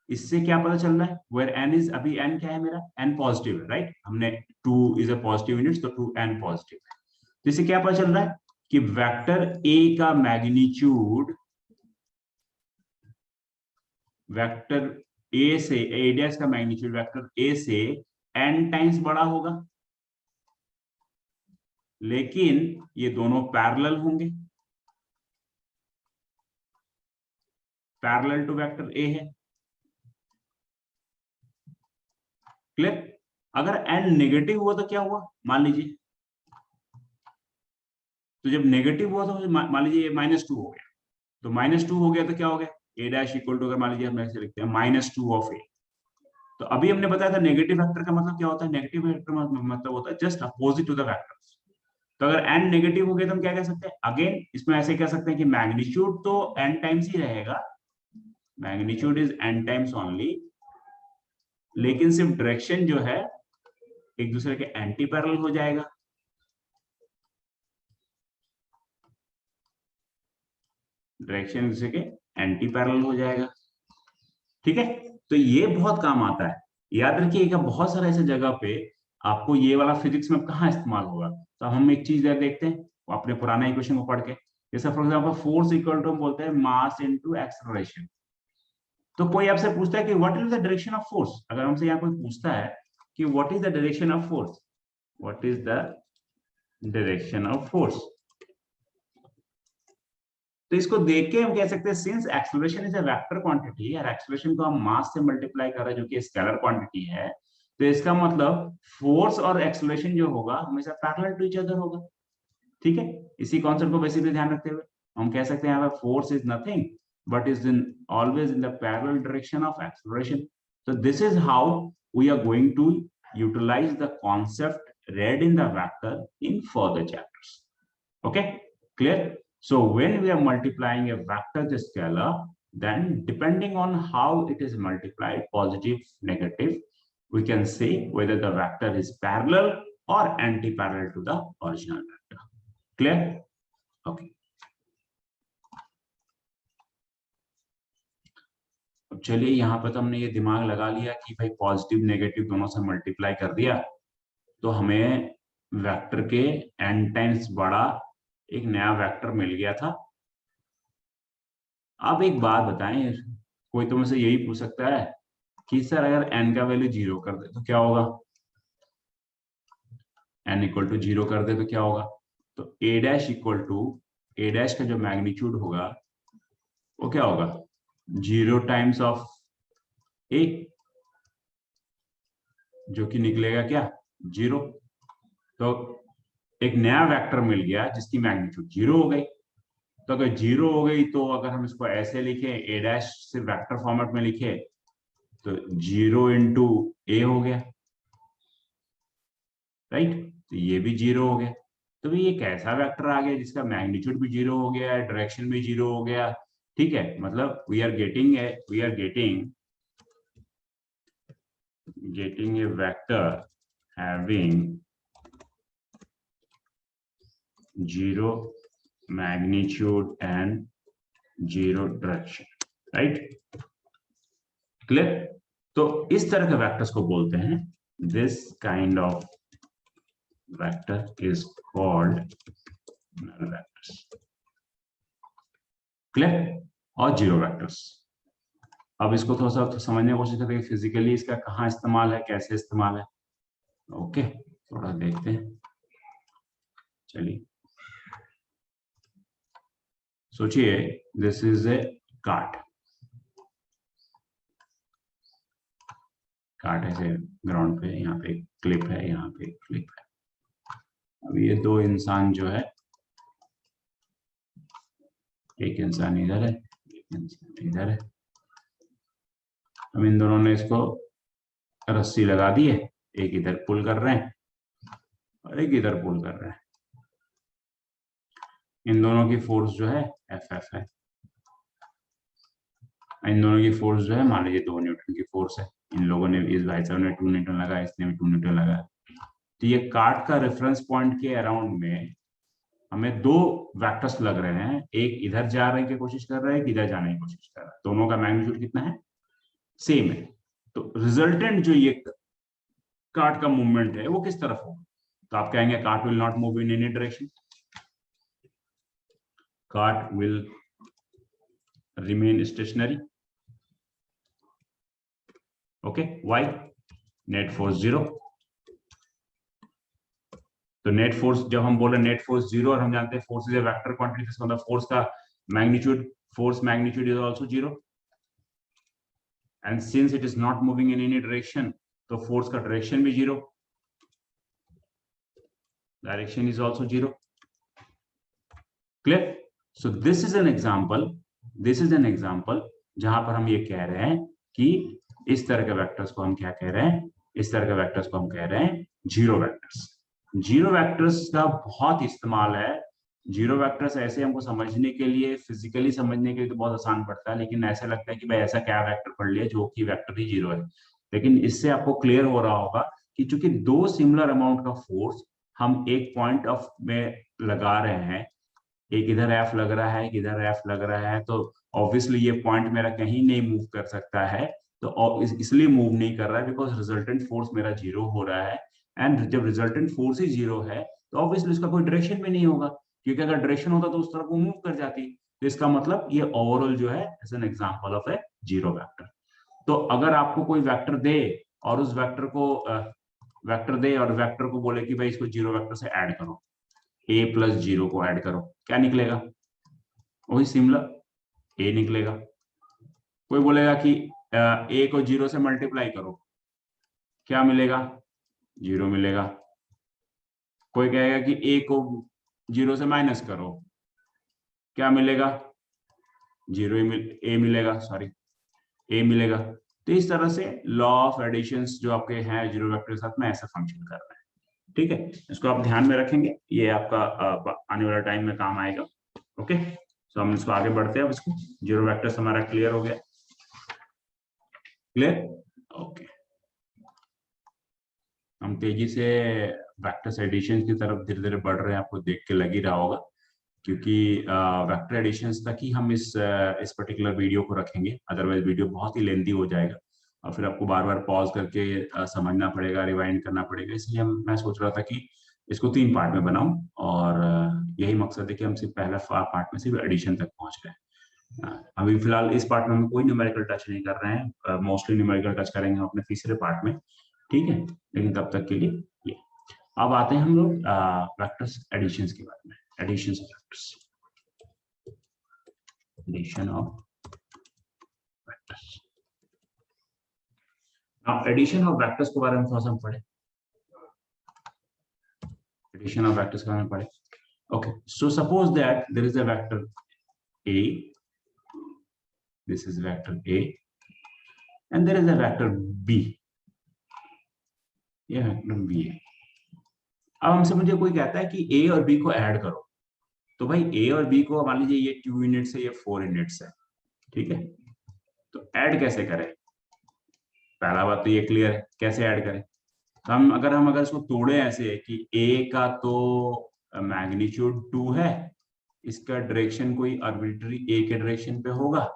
इससे क्या पता चल रहा है, वेयर एन इज, अभी एन क्या है मेरा, एन पॉजिटिव है, राइट। हमने two is a positive unit, तो टू एन पॉजिटिव है। तो इससे क्या पता चल रहा है कि वेक्टर ए का मैग्नीट्यूड वेक्टर ए से, ए डैश का मैग्नीट्यूड वेक्टर ए से एन टाइम्स बड़ा होगा, लेकिन ये दोनों पैरेलल होंगे, पैरेलल टू वेक्टर ए है, क्लियर। अगर एन नेगेटिव हुआ तो क्या हुआ, मान लीजिए, तो जब नेगेटिव हुआ तो मान लीजिए -2 हो गया, तो -2 हो गया तो क्या हो गया, ए डैश इक्वल टू, अगर मान लीजिए हम ऐसे लिखते हैं -2 ऑफ ए। तो अभी हमने बताया था नेगेटिव वेक्टर का मतलब क्या होता है, नेगेटिव वेक्टर मतलब होता है just opposite to the vectors. तो अगर एन नेगेटिव हो गया तो हम क्या कह सकते हैं, अगेन इसमें ऐसे कह सकते हैं कि मैग्नीट्यूड तो एन टाइम्स ही रहेगा, magnitude is an times only, लेकिन सिर्फ डायरेक्शन जो है एक दूसरे के एंटी पैरेलल हो जाएगा, डायरेक्शन एक दूसरे के एंटी पैरेलल हो जाएगा, ठीक है। तो ये बहुत काम आता है, याद रखिएगा, बहुत सारा ऐसे जगह पे आपको ये वाला फिजिक्स में कहाँ इस्तेमाल होगा। तो हम एक चीज देखते हैं अपने पुराना इक्वेशन को पढ़ के, जैसे for example force equal to हम बोलते हैं मास इनटू एक्सेलरेशन। तो कोई आपसे पूछता है कि what is the direction of force, अगर हमसे यहाँ कोई पूछता है कि what is the direction of force, what is the direction of force, तो इसको देख के हम कह सकते हैं since acceleration is a vector quantity, और एक्सेलरेशन को हम मास से मल्टीप्लाई कर रहे हैं जो कि स्केलर क्वांटिटी है, तो इसका मतलब फोर्स और एक्सेलरेशन जो होगा हमेशा पैरेलल टू ईच अदर होगा, ठीक है। इसी कॉन्सेप्ट को बेसिकली ध्यान रखते हुए हम कह सकते हैं force is nothing but is in always in the parallel direction of acceleration. So this is how we are going to utilize the concept read in the vector in further chapters. Okay, clear? So when we are multiplying a vector to scalar, then depending on how it is multiplied, positive, negative, we can say whether the vector is parallel or anti-parallel to the original vector. Clear? Okay. अब चलिए यहाँ पर तो हमने ये दिमाग लगा लिया कि भाई पॉजिटिव नेगेटिव दोनों से मल्टीप्लाई कर दिया, तो हमें वेक्टर के n टाइम्स बड़ा एक नया वेक्टर मिल गया था। अब एक बात बताएं, कोई तो मुझसे यही पूछ सकता है कि सर अगर n का वैल्यू 0 कर दे तो क्या होगा, n इक्वल टू 0 कर दे तो क्या होगा, तो a dash equal to, a dash का जो मैग्नीट्यूड होगा वो क्या होगा, 0 टाइम्स ऑफ a, जो कि निकलेगा क्या, 0। तो एक नया वेक्टर मिल गया जिसकी मैग्नीट्यूड 0 हो गई। तो अगर 0 हो गई तो अगर हम इसको ऐसे लिखें, ए डैश से वेक्टर फॉर्मेट में लिखे तो 0 इंटू ए हो गया, राइट। तो ये भी 0 हो गया। तो भाई ये कैसा वेक्टर आ गया जिसका मैग्नीट्यूड भी 0 हो गया, डायरेक्शन भी 0 हो गया, ठीक है। मतलब we are getting a vector having 0 magnitude and 0 direction, right? Clear? तो इस तरह के वेक्टर्स को बोलते हैं, this kind of vector is called null vectors. Clear? और जीरो वेक्टर्स, अब इसको थोड़ा सा तो समझने की कोशिश करते हैं फिजिकली इसका कहाँ इस्तेमाल है, कैसे इस्तेमाल है। ओके, थोड़ा देखते हैं। चलिए सोचिए, this is a cart. Cart ऐसे ग्राउंड पे, यहाँ पे क्लिप है, यहाँ पे क्लिप है। अब ये दो इंसान जो है, एक इंसान इधर है, एक इंसान इधर है। अब इन दोनों ने इसको रस्सी लगा दी है, एक इधर पुल कर रहे हैं और एक इधर पुल कर रहे हैं। इन दोनों की फोर्स जो है एफ है। इन दोनों की फोर्स जो है मान लीजिए 2 न्यूटन की फोर्स है। इन लोगों ने, इस भाई साहब ने 2 न्यूटन लगाया, इसने भी 2 न्यूटन लगाया। तो ये कार्ट का रेफरेंस पॉइंट के अराउंड में हमें दो वेक्टर्स लग रहे हैं, एक इधर जा रहे की कोशिश कर रहा है, एक इधर जाने की कोशिश कर रहा है। दोनों का मैग्नीट्यूड कितना है? सेम है। तो रिजल्टेंट जो ये कार्ट का मूवमेंट है वो किस तरफ होगा? तो आप कहेंगे cart will not move in any direction, cart will remain stationery. Okay, why? Net force 0। तो नेट फोर्स, जब हम बोले नेट फोर्स 0 और हम जानते हैं force is a vector quantity, मतलब फोर्स का magnitude, force magnitude is also 0, and since it is not moving in any direction, तो फोर्स का डायरेक्शन भी 0, direction is also 0। Clear? So this is an example, this is an example जहां पर हम ये कह रहे हैं कि इस तरह के वेक्टर्स को हम क्या कह रहे हैं? इस तरह के वेक्टर्स को हम कह रहे हैं जीरो वेक्टर्स। जीरो वेक्टर्स का बहुत इस्तेमाल है। जीरो वेक्टर्स ऐसे हमको समझने के लिए, फिजिकली समझने के लिए तो बहुत आसान पड़ता है, लेकिन ऐसा लगता है कि भाई ऐसा क्या वेक्टर पढ़ लिया जो कि वेक्टर ही जीरो है। लेकिन इससे आपको क्लियर हो रहा होगा कि चूंकि दो सिमिलर अमाउंट का फोर्स हम एक पॉइंट ऑफ में लगा रहे हैं, एक इधर एफ लग रहा है, एक इधर एफ लग रहा है, तो ऑब्वियसली ये पॉइंट मेरा कहीं नहीं मूव कर सकता है। तो इसलिए मूव नहीं कर रहा है बिकॉज रिजल्टेंट फोर्स मेरा जीरो हो रहा है। एंड जब रिजल्टेंट फोर्स ही जीरो है तो ऑब्वियसली इसका कोई डायरेक्शन भी नहीं होगा, क्योंकि अगर डायरेक्शन होता तो उस तरफ वो मूव कर जाती। तो इसका मतलब ये ओवरऑल जो है as an example of a zero vector. तो अगर आपको कोई वेक्टर दे और उस वेक्टर को बोले कि भाई इसको जीरो वेक्टर से ऐड करो, a प्लस 0 को ऐड करो, क्या निकलेगा? वही सिमिलर a निकलेगा। कोई बोलेगा कि a को 0 से मल्टीप्लाई करो, क्या मिलेगा? 0 मिलेगा। कोई कहेगा कि a को 0 से माइनस करो, क्या मिलेगा? 0 a मिलेगा, सॉरी a मिलेगा। तो इस तरह से लॉ ऑफ एडिशंस जो आपके हैं जीरो वेक्टर के साथ में ऐसा फंक्शन कर रहे हैं। ठीक है, इसको आप ध्यान में रखेंगे, ये आपका आने वाला टाइम में काम आएगा। ओके, तो हम इसको आगे बढ़ते हैं। अब इसको जीरो वेक्टर्स हमारा क्लियर हो गया। क्लियर? ओके, हम तेजी से वेक्टर्स एडिशन की तरफ धीरे धीरे बढ़ रहे हैं, आपको देख के लग ही रहा होगा, क्योंकि वेक्टर एडिशंस तक ही हम इस पर्टिकुलर वीडियो को रखेंगे, अदरवाइज वीडियो बहुत ही लेंथी हो जाएगा और फिर आपको बार बार पॉज करके समझना पड़ेगा, रिवाइंड करना पड़ेगा। इसलिए मैं सोच रहा था कि इसको 3 पार्ट में बनाऊं, और यही मकसद है कि हम सिर्फ पहला पार्ट में सिर्फ एडिशन तक पहुंच रहे हैं। अभी फिलहाल इस पार्ट में हम कोई न्यूमेरिकल टच नहीं कर रहे हैं, मोस्टली न्यूमेरिकल टच करेंगे अपने तीसरे पार्ट में। ठीक है, लेकिन तब तक के लिए ये। अब आते हैं हम लोग वेक्टर्स एडिशंस के बारे में। Additions of vectors, addition of vectors. Now addition of vectors के बारे में थोड़ा सा हम पढ़े, एडिशन ऑफ वेक्टर्स के बारे में पढ़े। Okay, so suppose that there is a vector A, this is vector A, and there is a vector B, ये वेक्टर B है। अब हमसे मुझे कोई कहता है कि A और B को ऐड करो, तो भाई A और B को मान लीजिए ये 2 यूनिट्स है, ये 4 यूनिट्स है, ठीक है। तो ऐड कैसे करें? पहला बात तो ये क्लियर है, कैसे ऐड करें? तो अगर इसको तोड़े ऐसे कि A का तो मैग्नीट्यूड 2 है, इसका डायरेक्शन कोई आर्बिट्ररी A के डायरेक्शन पे होगा।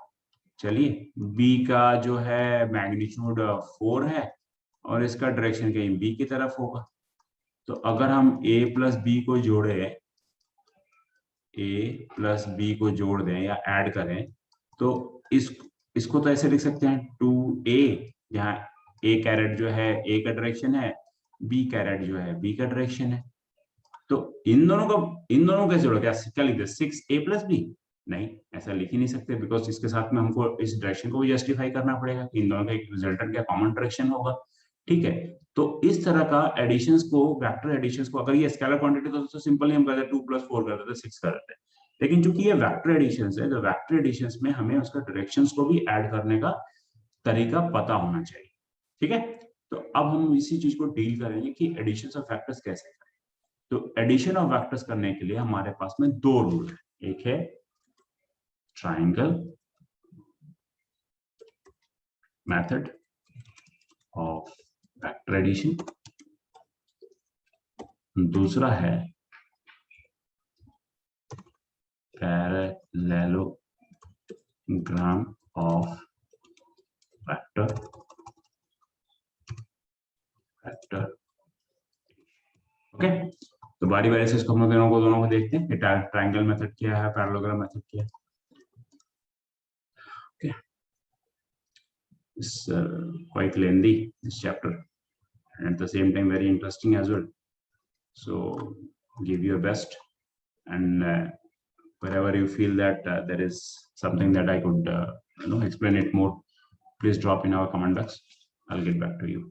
चलिए, B का जो है मैग्नीट्यूड 4 है और इसका डायरेक्शन कहीं B की तरफ होगा। तो अगर हम A प्लस B को जोड़े, A प्लस B को जोड़ दें या ऐड करें, तो इसको तो ऐसे लिख सकते हैं 2A, जहाँ A कैरेट जो है A का डायरेक्शन है, B कैरेट जो है B का डायरेक्शन है। तो इन दोनों कैसे जोड़ो, क्या लिख दे 6a+b? नहीं, ऐसा लिख ही नहीं सकते, बिकॉज इसके साथ में हमको इस डायरेक्शन को भी जस्टिफाई करना पड़ेगा कि इन दोनों का एक रिजल्टेंट क्या कॉमन डायरेक्शन होगा। ठीक है, तो इस तरह का एडिशंस को, वेक्टर एडिशंस को, अगर ये स्केलर क्वांटिटी तो सिंपली हम करते 2 + 4 कर देते, 6 कर देते, लेकिन चूंकि ये वेक्टर एडिशंस है, तो वेक्टर एडिशंस में हमें उसका डायरेक्शंस को भी ऐड करने का तरीका पता होना चाहिए। ठीक है, तो अब हम इसी चीज को डील करेंगे कि एडिशंस ऑफ फैक्टर्स कैसे करें। तो एडिशन ऑफ वेक्टर्स करने के लिए हमारे पास में दो रूल है, एक है triangle method of vector addition, दूसरा है पैरेललोग्राम ऑफ वेक्टर ओके। तो बारी बारी से इसको हम दोनों को देखते हैं, ट्रायंगल मेथड क्या है, पैरेललोग्राम मेथड क्या है। Okay. It's quite lengthy, this chapter, and at the same time very interesting as well. So give your best, and wherever you feel that there is something that I could explain it more, please drop in our comment box. I'll get back to you.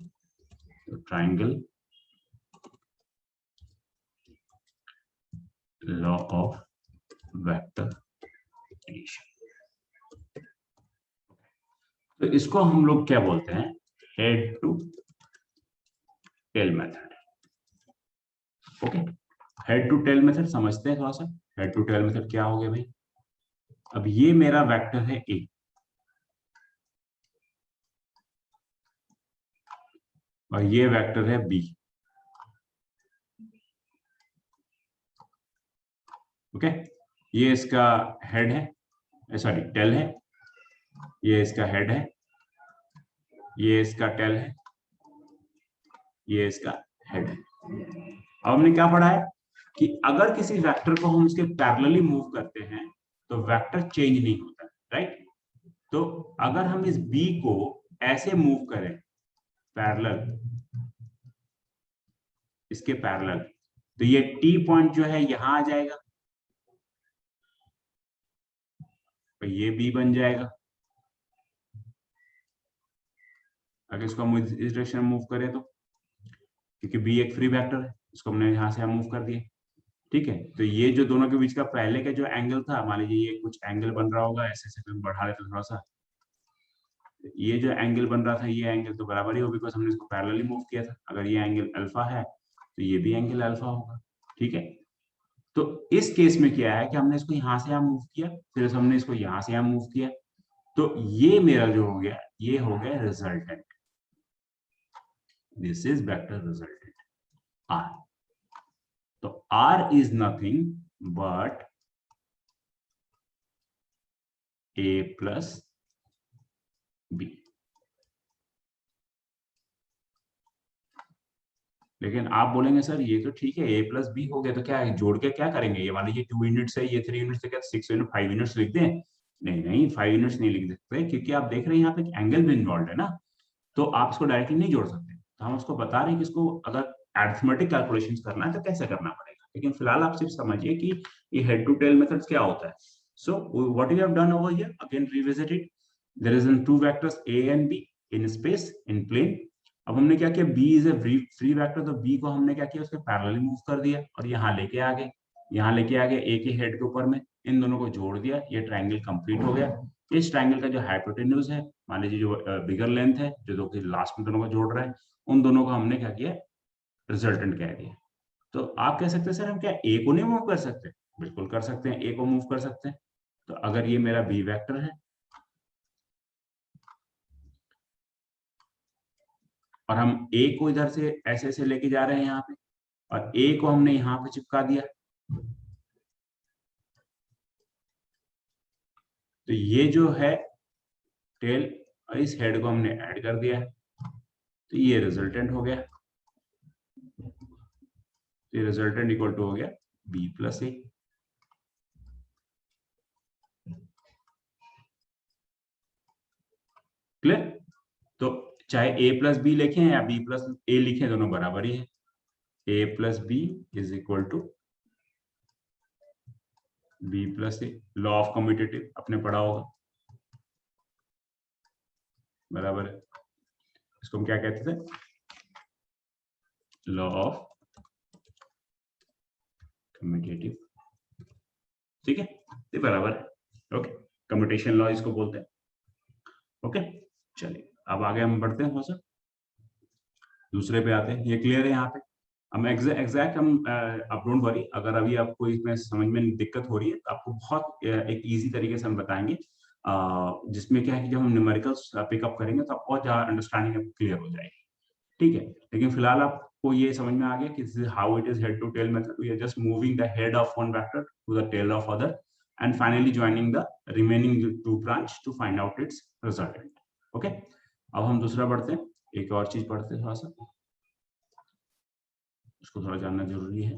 So, triangle law of vector addition. तो इसको हम लोग क्या बोलते हैं, head to tail method. Okay, head to tail method समझते हैं थोड़ा सा। हेड टू टेल मेथड क्या हो गया भाई, अब ये मेरा वेक्टर है ए, और ये वेक्टर है बी। ओके, ये इसका हेड है, सॉरी टेल है, ये इसका हेड है, ये इसका टेल है, ये इसका हेड है। अब हमने क्या पढ़ा है कि अगर किसी वेक्टर को हम उसके पैरेलली मूव करते हैं तो वेक्टर चेंज नहीं होता, राइट। तो अगर हम इस बी को ऐसे मूव करें पैरेलल, इसके पैरेलल, तो ये टी पॉइंट जो है यहां आ जाएगा, तो ये बी बन जाएगा। अगर इसको हम इस डायरेक्शन में मूव करें तो, क्योंकि बी एक फ्री वेक्टर है, इसको हमने यहां से हम मूव कर दिए। ठीक है, तो ये जो दोनों के बीच का पहले का जो एंगल था, मान लीजिए ये कुछ एंगल बन रहा होगा, ऐसे ऐसे बढ़ा लेते थोड़ा सा, ये जो एंगल बन रहा था ये एंगल तो बराबर ही हो, बिकॉज हमने इसको पैरेलली मूव किया था। अगर ये एंगल अल्फा है तो ये भी एंगल अल्फा होगा। ठीक है, तो इस केस में क्या है कि हमने इसको यहां से यहां मूव किया, फिर हमने इसको यहां से यहां मूव किया, तो ये मेरा जो हो गया, ये हो गया resultant. This is vector resultant R. तो R is nothing but a plus B. लेकिन आप बोलेंगे सर ये तो ठीक है, a प्लस बी हो गया, तो क्या है, जोड़ के क्या करेंगे, ये मान लीजिए 2 यूनिट्स है, ये 3 यूनिट्स है, क्या 6 यूनिट 5 यूनिट्स लिख दें? नहीं नहीं, 5 यूनिट्स नहीं लिख सकते, क्योंकि आप देख रहे हैं यहाँ पे एंगल भी इन्वॉल्व है ना, तो आप इसको डायरेक्टली नहीं जोड़ सकते। तो हम उसको बता रहे हैं कि इसको अगर अरिथमेटिक कैलकुलेशन करना है तो कैसे करना पड़ेगा, लेकिन फिलहाल आप सिर्फ समझिए कि ये हेड टू टेल मेथड्स क्या होता है। So what you have done over here, again revisit it. There is in two vectors a and b in space in plane. अब हमने क्या किया, b is a free vector, तो b को हमने क्या किया, उसके पैरेलली मूव कर दिया और यहाँ लेके आ गए, यहाँ लेके आ गए a के हेड के ऊपर में, इन दोनों को जोड़ दिया, ये ट्रायंगल कंप्लीट हो गया। इस ट्रायंगल का जो हाइपोटेन्यूज है, मान लीजिए जो बिगर लेंथ है, जो दो के लास्ट में दोनों को जोड़ रहा है, उन दोनों को हमने क्या किया, रिजल्टेंट कह दिया। तो आप कह सकते हैं सर हम क्या ए को नहीं मूव कर सकते? बिल्कुल कर सकते हैं, ए को मूव कर सकते हैं। तो अगर ये मेरा बी वेक्टर है और हम ए को इधर से ऐसे ऐसे लेके जा रहे हैं यहाँ पे, और ए को हमने यहाँ पे चिपका दिया, तो ये जो है टेल और इस हेड को हमने ऐड कर दिया है, तो ये रिजल्टेंट हो गया। तो रिजल्टेंट इक्वल टू हो गया बी प्लस ए। क्लियर? तो चाहे a प्लस बी लिखें या b प्लस ए लिखें, दोनों बराबर ही है। A plus B is equal to B plus A, law of commutative आपने पढ़ा होगा, बराबर है। इसको हम क्या कहते थे, लॉ ऑफ कम्यूटेटिव, ठीक है, ये बराबर है। ओके, कम्यूटेशन लॉ इसको बोलते हैं। ओके, चलिए अब आगे हम बढ़ते हैं, थोड़ा सा दूसरे पे आते हैं। ये क्लियर है यहाँ पे, हम एग्जैक्ट हम आप डोंट वरी, अगर अभी आपको इसमें समझ में दिक्कत हो रही है तो आपको बहुत एक इजी तरीके से हम बताएंगे, जिसमें क्या है कि जब हम न्यूमेरिकल्स पिकअप करेंगे तो आपको ज़्यादा अंडरस्टैंडिंग क्लियर हो जाएगी, ठीक है। लेकिन फिलहाल आपको ये समझ में आ गया कि how it is head to tail method, we are just moving the head of one vector to the tail of other and finally joining the remaining two branch to find out its resultant. Okay, अब हम दूसरा बढ़ते हैं, एक और चीज पढ़ते हैं, थोड़ा सा उसको थोड़ा जानना जरूरी है,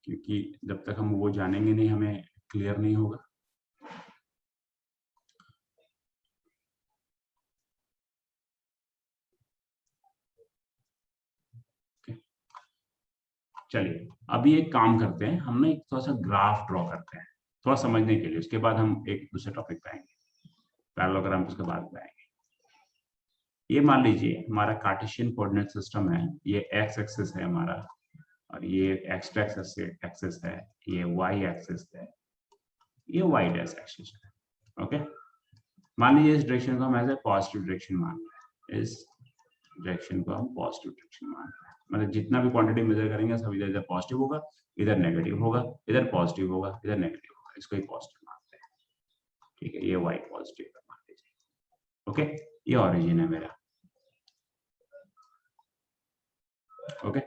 क्योंकि जब तक हम वो जानेंगे नहीं हमें क्लियर नहीं होगा। चलिए अभी एक काम करते हैं, हम ना एक थोड़ा सा ग्राफ ड्रॉ करते हैं थोड़ा समझने के लिए, उसके बाद हम एक दूसरे टॉपिक पे आएंगे, पैरेललोग्राम उसके बाद में आएंगे। ये मान लीजिए हमारा कार्टेशियन कोऑर्डिनेट सिस्टम है, ये एक्स एक्सिस है हमारा, और ये एक्स एक्सिस है, ये वाई एक्सिस है, ये वाई डैश एक्सिस है। ओके, मान लीजिए इस डायरेक्शन को हम एज ए पॉजिटिव डायरेक्शन मान रहे हैं, इस डायरेक्शन को हम पॉजिटिव डायरेक्शन मान रहे हैं, मतलब जितना भी क्वांटिटी मेजर करेंगे सब इधर इधर पॉजिटिव होगा, इधर नेगेटिव होगा, इधर पॉजिटिव होगा, इधर नेगेटिव होगा, इसको ही पॉजिटिव मानते हैं, ठीक है। ये वाई पॉजिटिव मान लीजिए। ओके, ये ऑरिजिन है मेरा। ओके,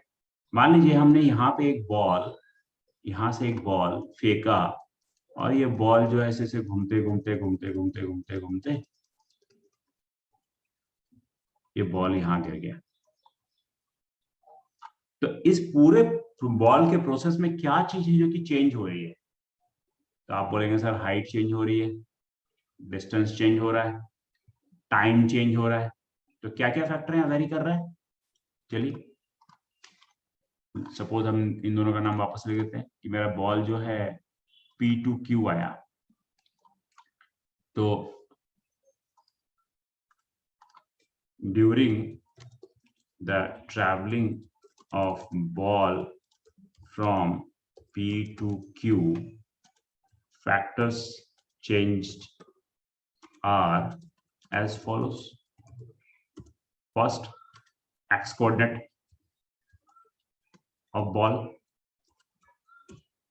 मान लीजिए हमने यहाँ पे एक बॉल, यहाँ से एक बॉल फेंका, और ये बॉल जो है ऐसे घूमते घूमते घूमते घूमते घूमते घूमते ये बॉल यहाँ गिर गया। तो इस पूरे बॉल के प्रोसेस में क्या चीज है जो कि चेंज हो रही है, तो आप बोलेंगे सर हाइट चेंज हो रही है, डिस्टेंस चेंज हो रहा है, टाइम चेंज हो रहा है, तो क्या क्या फैक्टर यहाँ वेरी कर रहा है। चलिए सपोज हम इन दोनों का नाम वापस लिख देते हैं कि मेरा बॉल जो है P2Q आया, तो during the travelling of ball from P to Q, factors changed are as follows. First, x coordinate of ball.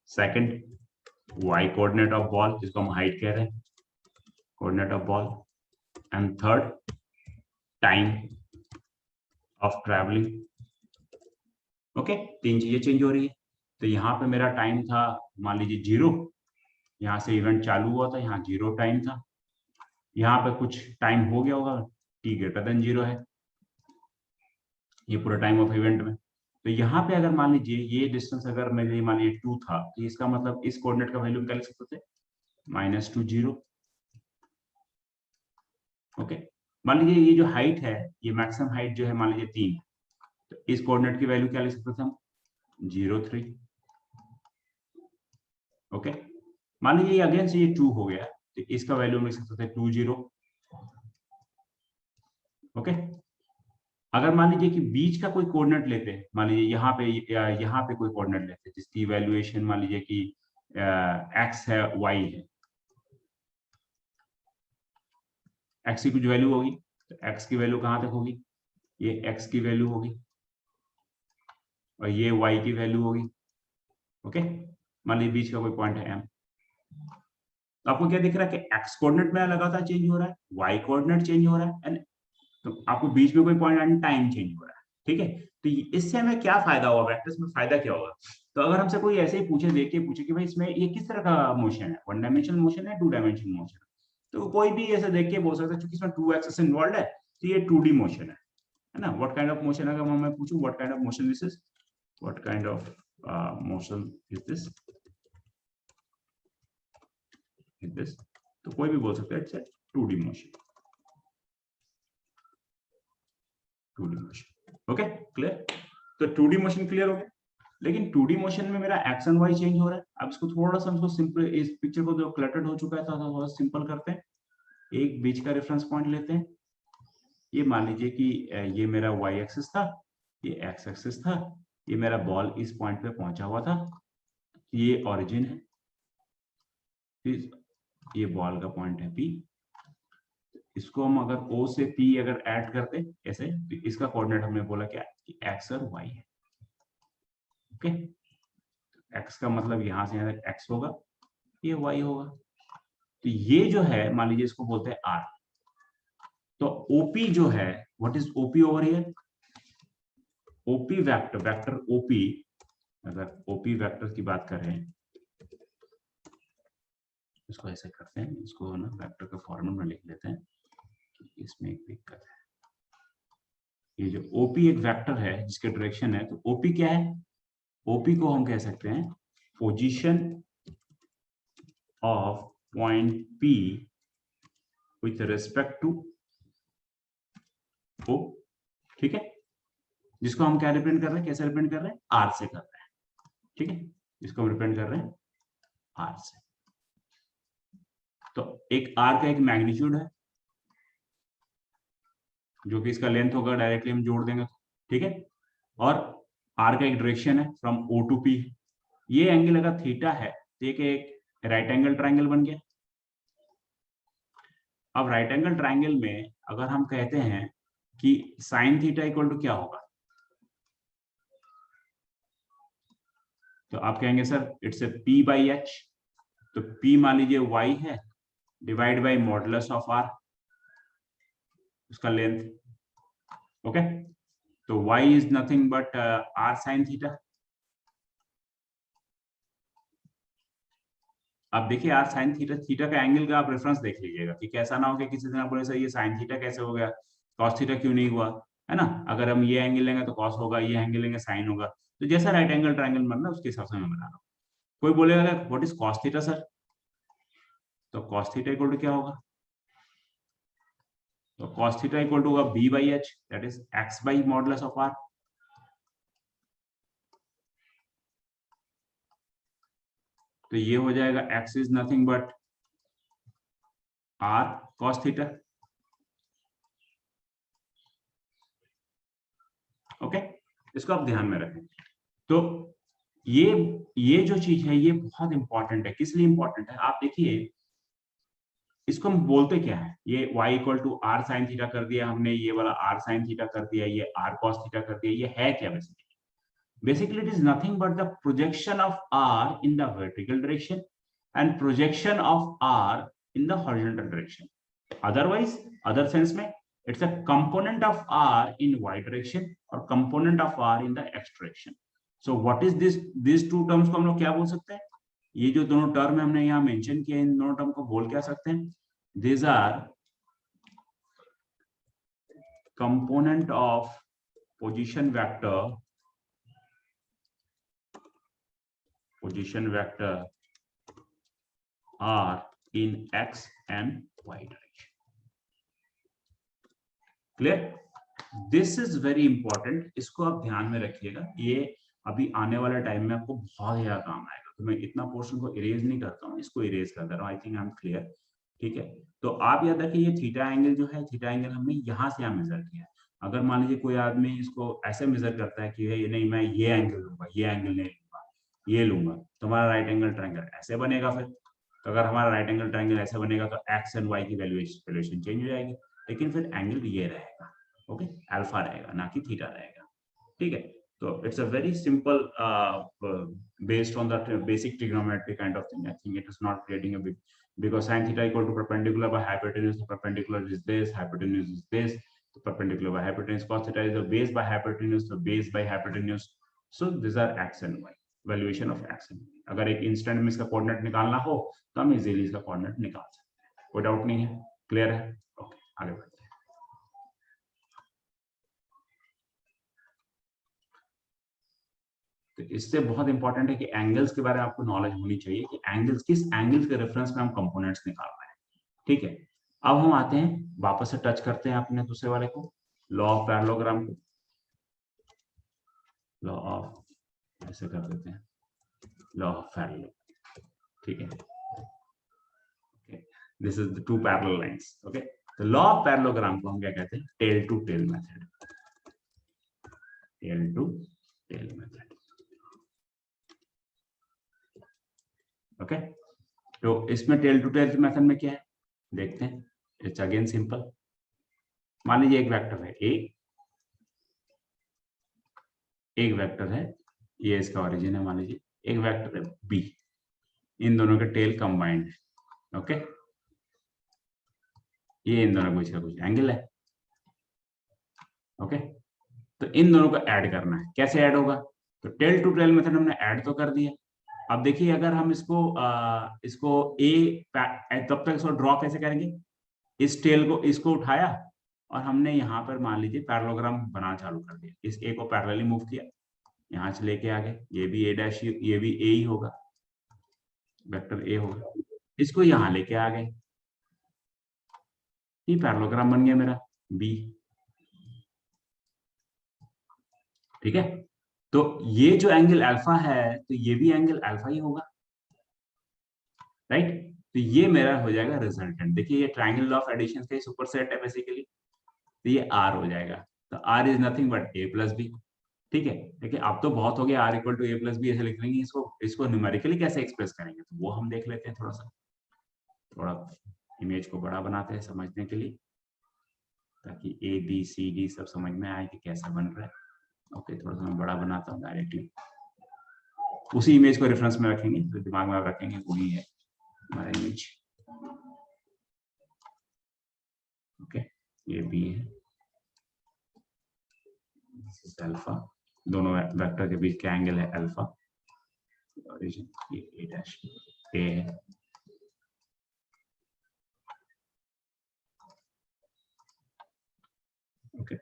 Second, y coordinate of ball, जिसको हम height कह रहे हैं, coordinate of ball. And third, time of traveling. Okay, तीन चीजें change हो रही है। तो यहाँ पे मेरा टाइम था मान लीजिए 0, यहाँ से इवेंट चालू हुआ था, यहाँ 0 टाइम था, यहाँ पे कुछ टाइम हो गया होगा, t ग्रेटर देन 0 है, ये पूरा टाइम ऑफ इवेंट में। तो यहाँ पे अगर मान लीजिए ये डिस्टेंस अगर मेरे मान लीजिए 2 था, तो इसका मतलब इस कोऑर्डिनेट का वैल्यू क्या लिख सकते थे, -2 0। ओके, मान लीजिए ये जो हाइट है, ये मैक्सिमम हाइट जो है मान लीजिए 3, तो इस कोऑर्डिनेट की वैल्यू क्या लिख सकते थे हम, 0 3। ओके, मान लीजिए अगेन से ये 2 हो गया, तो इसका वैल्यू हम लिख सकते थे 2 0। ओके, अगर मान लीजिए कि बीच का कोई कोऑर्डिनेट लेते हैं, मान लीजिए यहाँ पे कोई कोऑर्डिनेट लेते हैं जिसकी वैल्यूएशन मान लीजिए कि x है y है, x की कुछ वैल्यू होगी, तो x की वैल्यू कहां तक होगी, ये x की वैल्यू होगी और ये y की वैल्यू होगी। ओके, मान लीजिए बीच का कोई पॉइंट है m, तो आपको क्या दिख रहा है कि x कोऑर्डिनेट में लगातार चेंज हो रहा है, y कोऑर्डिनेट चेंज हो रहा है, एंड तो आपको बीच में कोई पॉइंट एंड टाइम चेंज हो रहा है, ठीक है। तो इससे हमें क्या फायदा होगा, वेक्टर्स में फायदा क्या होगा, तो अगर हमसे कोई ऐसे ही पूछे, देख के पूछे कि भाई इसमें ये किस तरह का मोशन है, 1 डायमेंशनल मोशन है, 2 डायमेंशनल मोशन है, तो कोई भी ऐसे देख के बोल सकता है क्योंकि इसमें 2 एक्सिस इन्वॉल्व है, तो ये 2D मोशन है ना। व्हाट काइंड ऑफ मोशन, अगर मैं पूछूं what kind of motion this is, what kind of motion is this, तो कोई भी बोल सकता है it's 2D motion, 2D motion. Okay, clear. तो 2D मोशन क्लियर हो गया। लेकिन 2D मोशन में मेरा एक्स एंड वाई चेंज हो रहा है। अब इसको थोड़ा सा हमको सिंपल, इस पिक्चर को जो क्लटर्ड हो चुका है थोड़ा सिंपल करते हैं। एक बीच का रेफरेंस पॉइंट लेते हैं। ये मान लीजिए कि ये मेरा वाई एक्सिस था, ये एक्स एक्सिस था, ये मेरा बॉल इस पॉइंट पे पहुंचा हुआ था, ये ओरिजिन है, ये बॉल का पॉइंट है पी। इसको हम अगर O से P अगर ऐड करते ऐसे, तो इसका कोऑर्डिनेट हमने बोला क्या कि एक्स और वाई है। ओके, एक्स का मतलब यहां से यहां तक एक्स होगा, ये वाई होगा। तो ये जो है मान लीजिए इसको बोलते हैं आर। तो ओपी जो है, what is OP over here? OP vector, vector OP, अगर ओपी वेक्टर की बात करें, इसको ऐसे करते हैं, इसको ना वेक्टर का फॉर्मूला में लिख लेते हैं, इसमें एक दिक्कत है। ये जो ओपी एक वेक्टर है जिसके डायरेक्शन है, तो ओपी क्या है? ओपी को हम कह सकते हैं position of point P with respect to O. ठीक है, जिसको हम क्या रिप्रेजेंट कर रहे हैं, कैसे रिप्रेजेंट कर रहे हैं? आर से कर रहे हैं। ठीक है, इसको हम रिप्रेजेंट कर रहे हैं आर से। तो एक आर का एक मैग्नीट्यूड है जो कि इसका लेंथ होगा, डायरेक्टली हम जोड़ देंगे। ठीक है, और आर का एक डायरेक्शन है फ्रॉम ओ टू पी। ये एंगल अगर थीटा है तो एक राइट एंगल ट्राइंगल बन गया। अब राइट एंगल ट्राइंगल में अगर हम कहते हैं कि साइन थीटा इक्वल टू क्या होगा, तो आप कहेंगे sir it's a P by H. तो पी मान लीजिए वाई है, divide by modulus of R, उसका लेंथ। ओके, तो Y is nothing but R sine theta. अब देखिए आर साइन थीटा, थीटा का एंगल का आप रेफरेंस देख लीजिएगा कि कैसा ना हो कि किसी दिन आप बोले सर ये साइन थीटा कैसे हो गया, कॉस थीटा क्यों नहीं हुआ, है ना? अगर हम ये एंगल लेंगे तो कॉस होगा, ये एंगल लेंगे साइन होगा। तो जैसा राइट एंगल ट्राइंगल बनना उसके हिसाब से मैं बना रहा हूँ। कोई बोलेगा what is cos theta sir, तो कॉस थीटा इक्वल टू क्या होगा? तो cos थीटा इक्वल टू होगा b by H, that is x by modulus of r। तो ये हो जाएगा x is nothing but r cos theta. Okay, इसको आप ध्यान में रखें। तो ये जो चीज है ये बहुत इंपॉर्टेंट है। किस लिए इंपॉर्टेंट है? आप देखिए इसको हम बोलते क्या है, ये y equal to R sine theta कर दिया हमने, ये वाला r साइन थीटा कर दिया, ये r cos थीटा कर दिया, ये है क्या basically? Basically, it is nothing but the projection of R in the vertical direction and projection of R in the horizontal direction. Otherwise, other sense में, it's a component of R in y direction or component of R in the x direction. So what is this? These two terms को हम लोग क्या बोल सकते हैं? ये जो दोनों टर्म हमने यहाँ मेंशन किए, इन दोनों टर्म को बोल क्या सकते हैं? These are component of position vector R in x and y direction. Clear? This is very important. इसको आप ध्यान में रखिएगा, ये अभी आने वाले टाइम में आपको बहुत ज्यादा काम आएगा। तो मैं इतना पोर्शन को इरेज नहीं करता हूँ, इसको इरेज कर दे रहा हूँ। I think I am clear. ठीक है, तो आप याद रखिए ये थीटा एंगल जो है, थीटा एंगल हमने यहाँ से यहाँ मेजर किया। अगर मान लीजिए कोई आदमी इसको ऐसे मेजर करता है कि ये नहीं मैं ये एंगल लूंगा, ये एंगल नहीं लूंगा, ये लूंगा, तो हमारा राइट एंगल ट्रायंगल ऐसे बनेगा। फिर तो अगर हमारा राइट एंगल ट्रायंगल ऐसे बनेगा तो एक्स एंड वाई की वैल्यूएशन चेंज हो जाएगी, लेकिन फिर एंगल ये रहेगा। ओके, अल्फा रहेगा ना कि थीटा रहेगा। ठीक है, तो it's a very simple based on that basic trigonometry kind of thing. I think it is not creating a big, because sin theta equal to perpendicular by hypotenuse. The perpendicular is this, hypotenuse is this. The perpendicular by hypotenuse. Cos theta is the base by hypotenuse, the base by hypotenuse. So these are x and y. Valuation of x and y. अगर एक instant में इसका coordinate निकालना हो तो हम easily इसका coordinate निकाल सकते हैं। कोई डाउट नहीं है? क्लियर है? ओके, आगे बढ़ते हैं। तो इससे बहुत इंपॉर्टेंट है कि एंगल्स के बारे में आपको नॉलेज होनी चाहिए कि एंगल्स, किस एंगल्स के रेफरेंस में हम कंपोनेंट्स निकाल रहे हैं। ठीक है, अब हम आते हैं वापस से टच करते हैं अपने दूसरे वाले को, लॉ ऑफ पैरेललोग्राम को। लॉ ऑफ, ऐसे कर देते हैं, लॉ ऑफ पैरेलल, ठीक है। This is the two parallel lines, okay. तो लॉ ऑफ पैरेललोग्राम को हम क्या कहते हैं? Tail to tail method, tail to tail method, okay. तो इसमें टेल टू टेल मेथड में क्या है देखते हैं। It's again simple. मान लीजिए एक वेक्टर है ए, एक वेक्टर है, ये इसका ओरिजिन है, मान लीजिए एक वेक्टर है बी, इन दोनों के टेल कंबाइंड है, ओके। ये इन दोनों का कुछ एंगल है, ओके। तो इन दोनों को ऐड करना है, कैसे ऐड होगा? तो टेल टू टेल मेथड हमने ऐड तो कर दिया। अब देखिए अगर हम इसको तब तक इसको ड्रॉ कैसे करेंगे? इस टेल को, इसको उठाया और हमने यहाँ पर मान लीजिए पैरेललोग्राम बनाना चालू कर दिया, इस ए को पैरेलली मूव किया, यहाँ से लेके आगे, ये भी ए डैश, ये भी ए ही होगा, वेक्टर ए होगा, इसको यहाँ लेके आ गए, ये पैरेललोग्राम बन गया मेरा बी, ठीक है। तो ये जो एंगल अल्फा है, तो ये भी एंगल अल्फा ही होगा, राइट। तो ये मेरा हो जाएगा रिजल्टेंट। देखिए ये ट्रायंगल ऑफ एडिशन का सुपर सेट है बेसिकली, तो ये आर हो जाएगा। तो R is nothing but A plus B, ठीक है। देखिए अब तो बहुत हो गया, R equal to A plus B ऐसे लिख लेंगे, इसको न्यूमेरिकली कैसे एक्सप्रेस करेंगे, तो वो हम देख लेते हैं। थोड़ा इमेज को बड़ा बनाते हैं समझने के लिए, ताकि ए बी सी डी सब समझ में आए कि कैसा बन रहा है। ओके, थोड़ा सा मैं बड़ा बनाता हूँ डायरेक्टली, उसी इमेज को रेफरेंस में रखेंगे, तो दिमाग में आप रखेंगे वही है हमारा इमेज, ओके। ये बी है, अल्फा, दोनों वेक्टर के बीच का एंगल है अल्फा, ओरिजिन ये ए डैश ए है, ओके।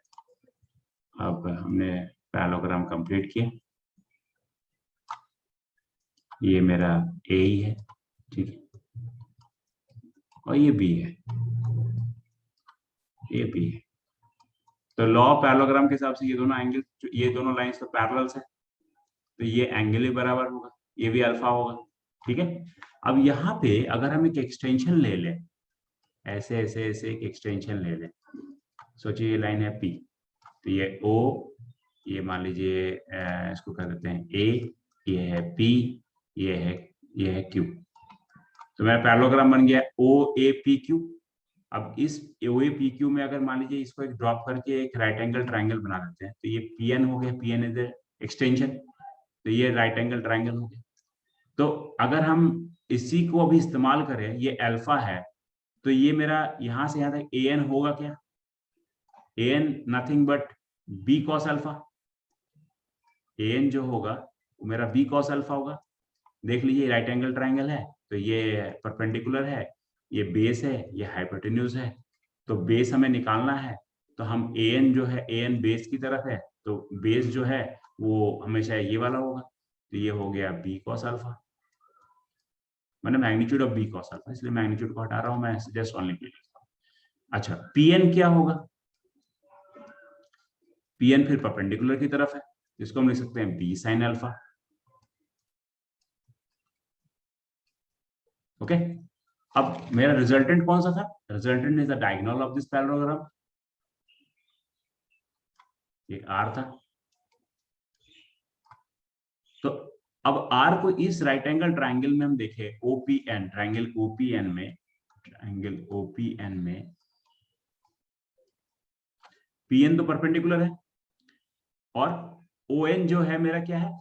अब हमने पैरेललोग्राम कंप्लीट किया, ये मेरा ए ही है, ठीक है, और ये बी है, ये बी है। तो लॉ ऑफ पैरेललोग्राम के हिसाब से ये दोनों एंगल, ये दोनों लाइंस तो पैरेलल्स है, तो ये एंगल ही बराबर होगा, ये भी अल्फा होगा, ठीक है। अब यहाँ पे अगर हम एक एक्सटेंशन ले लें, ऐसे ऐसे ऐसे एक एक्सटेंशन ले लें, सोचिए ये लाइन है पी, तो ये ओ, ये मान लीजिए इसको कर देते हैं ए, ये है पी, ये है क्यू, तो मेरा पैरेललोग्राम बन गया ओ ए पी क्यू। अब इस ओ ए पी क्यू में अगर मान लीजिए इसको एक ड्रॉप करके एक राइट एंगल ट्राइंगल बना देते हैं, तो ये पी एन हो गया, पी एन इज एक्सटेंशन, तो ये राइट एंगल ट्राइंगल हो गया। तो अगर हम इसी को अभी इस्तेमाल करें, ये अल्फा है, तो ये मेरा यहां से यहां तक ए एन होगा क्या? A N nothing but B cos alpha, A N जो होगा वो मेरा बी कॉस अल्फा होगा। देख लीजिए राइट एंगल ट्राइंगल है, तो ये परपेंडिकुलर है, ये बेस है, ये हाइपोटेन्यूज है, तो बेस हमें निकालना है, तो हम ए एन जो है, ए एन बेस की तरफ है, तो बेस जो है वो हमेशा ये वाला होगा, तो ये हो गया बी कॉस अल्फा, मैंने magnitude of B cos alpha, इसलिए मैग्नीट्यूड को हटा रहा हूं मैं, जस्ट ओनली पी लिखता हूं। अच्छा, पी एन क्या होगा? पी एन फिर परपेंडिकुलर की तरफ है, इसको हम लिख सकते हैं बी साइन अल्फा, ओके। अब मेरा रिजल्टेंट कौन सा था? Resultant is the diagonal of this parallelogram, ये आर था। तो अब आर को इस राइट एंगल ट्राइंगल में हम देखें, ओपीएन, ट्राइंगल ओपीएन में, ट्राइंगल ओपीएन में पीएन तो परपेंडिकुलर है, और ओएन जो है मेरा क्या है?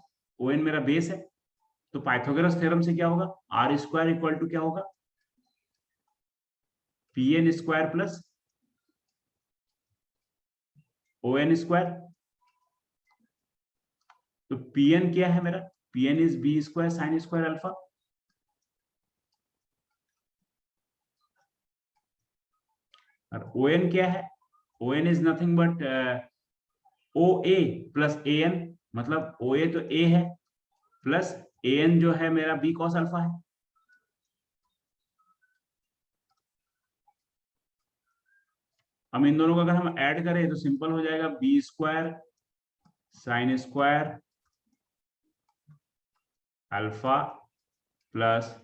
ओएन मेरा बेस है, तो पाइथागोरस थ्योरम से क्या होगा? आर स्क्वायर इक्वल टू क्या होगा? P N square plus O N square. तो पी एन क्या है मेरा? P N is B square sine square alpha, और ओ एन क्या है? O N is nothing but O A plus A N, मतलब ओ ए तो ए है, प्लस ए एन जो है मेरा बी कॉस अल्फा है। हम इन दोनों को अगर हम ऐड करें तो सिंपल हो जाएगा, B square sine square alpha plus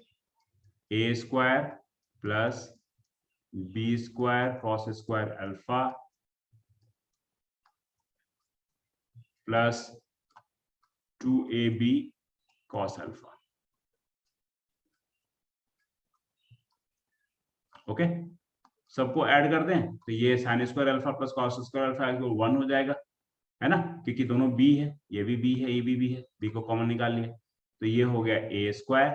A square plus B square cos square alpha plus 2ab cos alpha. Okay, सबको ऐड कर दें तो ये sine square alpha plus cos square alpha 1 हो जाएगा, है ना, क्योंकि दोनों b है, ये भी b है, ये भी b है, b को कॉमन निकाल लिया तो ये हो गया a square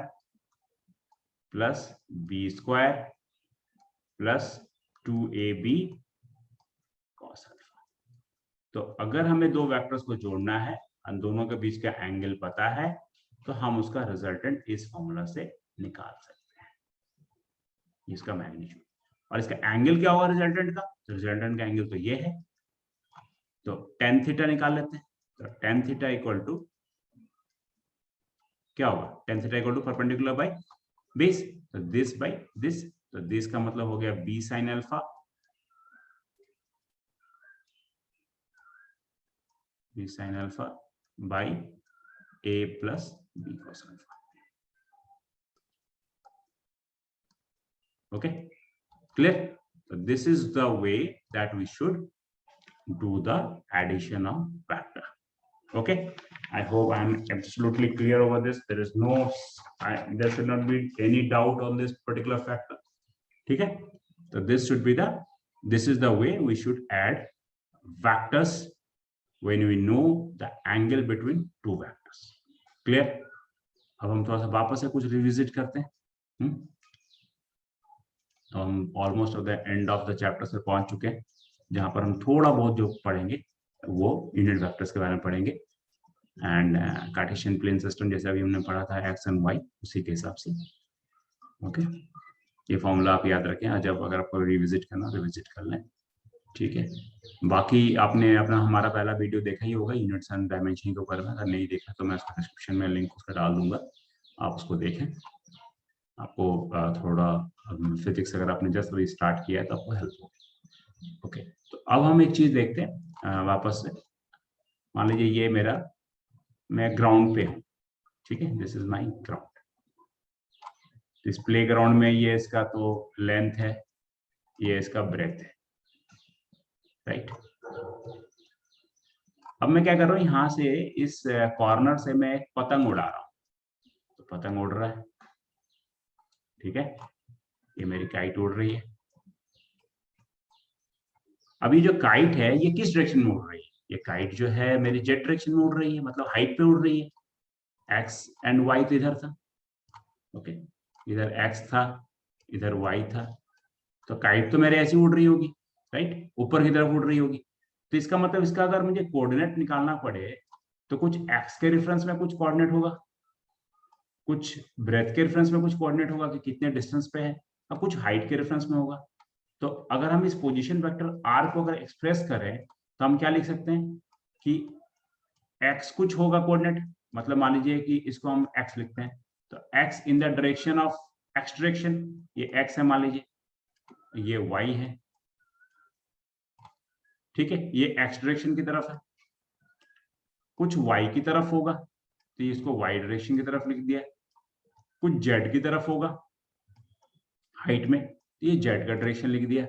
plus b square plus 2ab cos alpha. तो अगर हमें दो वेक्टर्स को जोड़ना है और दोनों के बीच का एंगल पता है तो हम उसका रिजल्टेंट इस फॉर्मूला से निकाल सकते हैं, इसका मैग्नीट्यूड। और इसका एंगल क्या होगा रिजल्टेंट का? तो रिजल्टेंट का एंगल तो ये है, तो tan थीटा निकाल लेते हैं। तो tan थीटा इक्वल टू क्या होगा? tan theta equal to perpendicular by base, तो दिस बाय दिस, तो दिस का मतलब हो गया b sin alpha by a plus b cos alpha. Okay, clear? So this is the way that we should do the addition of vector. Okay, I hope I am absolutely clear over this. There is no, there should not be any doubt on this particular factor. ठीक है, so this is the way we should add vectors when we know the angle between two vectors. Clear? अब हम थोड़ा सा वापस से कुछ revisit करते हैं। हम almost of the end of the chapter से पहुंच चुके हैं, जहां पर हम थोड़ा बहुत जो पढ़ेंगे वो यूनिट वेक्टर्स के बारे में पढ़ेंगे एंड कार्टेशियन प्लेन सिस्टम जैसे अभी हमने पढ़ा था एक्स एंड वाई, उसी के हिसाब से। ओके, ये फॉर्मूला आप याद रखें, जब अगर आपको रिविजिट करना रिविजिट कर लें, ठीक है। बाकी आपने अपना हमारा पहला वीडियो देखा ही होगा यूनिट्स एंड डायमेंशन के ऊपर में, अगर नहीं देखा तो मैं उसका डिस्क्रिप्शन में लिंक उसका डाल दूंगा, आप उसको देखें। आपको थोड़ा फिजिक्स अगर आपने जस्ट अभी स्टार्ट किया है तो आपको हेल्प होगी। ओके, तो अब हम एक चीज देखते हैं वापस से। मान लीजिए ये मेरा, मैं ग्राउंड पे हूँ, ठीक है, दिस इज माय ग्राउंड। इस प्ले ग्राउंड में ये इसका तो लेंथ है, ये इसका ब्रेथ है, राइट। अब मैं क्या कर रहा हूँ, यहां से इस कॉर्नर से मैं एक पतंग उड़ा रहा हूँ, तो पतंग उड़ रहा है, ठीक है, ये मेरी काइट उड़ रही है। अभी जो काइट है ये किस डायरेक्शन में उड़ रही है? ये काइट जो है मेरी जेट डायरेक्शन में उड़ रही है, मतलब हाइट पे उड़ रही है। एक्स एंड वाई तो इधर था, ओके, इधर एक्स था, इधर वाई था, तो काइट तो मेरे ऐसी उड़ रही होगी, राइट, ऊपर की तरफ उड़ रही होगी। तो इसका मतलब इसका अगर मुझे कोऑर्डिनेट निकालना पड़े तो कुछ एक्स के रेफरेंस में कुछ कोऑर्डिनेट होगा, कुछ ब्रेथ के रेफरेंस में कुछ कोऑर्डिनेट होगा कि कितने डिस्टेंस पे है, और कुछ हाइट के रेफरेंस में होगा। तो अगर हम इस पोजीशन वेक्टर आर को अगर एक्सप्रेस करें तो हम क्या लिख सकते हैं कि एक्स कुछ होगा कोऑर्डिनेट, मतलब मान लीजिए कि इसको हम एक्स लिखते हैं, तो x in the direction of x direction, ये एक्स है मान लीजिए, ये वाई है, ठीक है, ये एक्स डायरेक्शन की तरफ है। कुछ वाई की तरफ होगा तो इसको वाई डायरेक्शन की तरफ लिख दिया, कुछ जेड की तरफ होगा हाइट में, तो ये जेड का डायरेक्शन लिख दिया।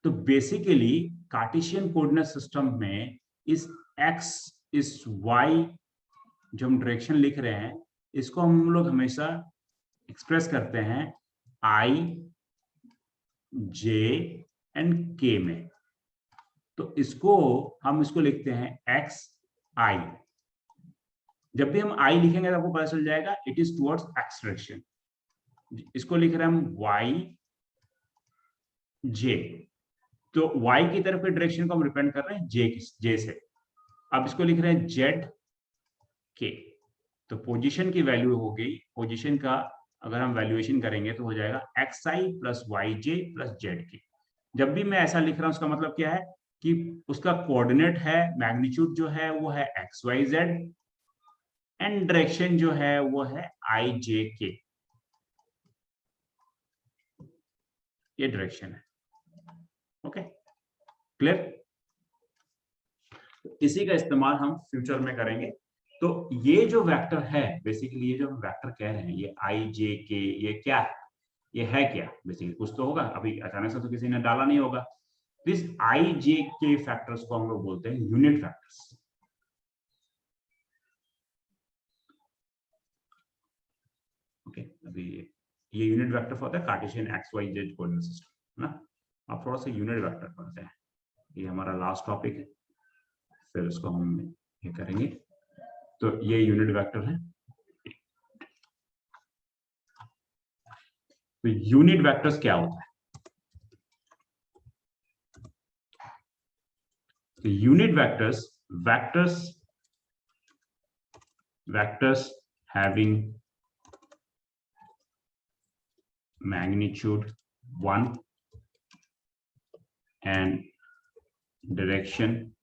तो बेसिकली कार्टेशियन कोऑर्डिनेट सिस्टम में इस एक्स इस वाई जो हम डायरेक्शन लिख रहे हैं, इसको हम लोग हमेशा एक्सप्रेस करते हैं आई जे एंड के में। तो इसको हम इसको लिखते हैं एक्स आई। जब भी हम आई लिखेंगे तो आपको पता चल जाएगा it is towards x direction. इसको लिख रहे हैं हम वाई जे, तो वाई की तरफ के डायरेक्शन को हम रिप्रेजेंट कर रहे हैं जे से। अब इसको लिख रहे हैं जेड के, तो पोजीशन की वैल्यू हो गई, पोजीशन का अगर हम वैल्यूएशन करेंगे तो हो जाएगा एक्स आई प्लस वाई जे प्लस जेड के। जब भी मैं ऐसा लिख रहा हूं उसका मतलब क्या है कि उसका कोऑर्डिनेट है, मैग्नीट्यूड जो है वो है X Y Z, and direction जो है वो है आई जे के, ये डायरेक्शन है। Okay, clear? इसी का इस्तेमाल हम फ्यूचर में करेंगे तो ये जो वेक्टर है बेसिकली, ये जो हम वेक्टर कह रहे हैं, ये आई जे के, ये क्या है, ये है क्या, बेसिकली कुछ तो होगा, अभी अचानक से तो किसी ने डाला नहीं होगा। दिस आई जे के फैक्टर्स को हम लोग बोलते हैं यूनिट फैक्टर्स। ओके, अभी ये यूनिट वेक्टर होता है Cartesian X Y Z coordinate system, है ना। अब थोड़ा सा यूनिट वेक्टर पढ़ते हैं, ये हमारा लास्ट टॉपिक है, फिर उसको हम ये करेंगे। तो ये यूनिट वेक्टर है। तो यूनिट वेक्टर्स क्या होता है? तो unit vectors having magnitude 1 and direction,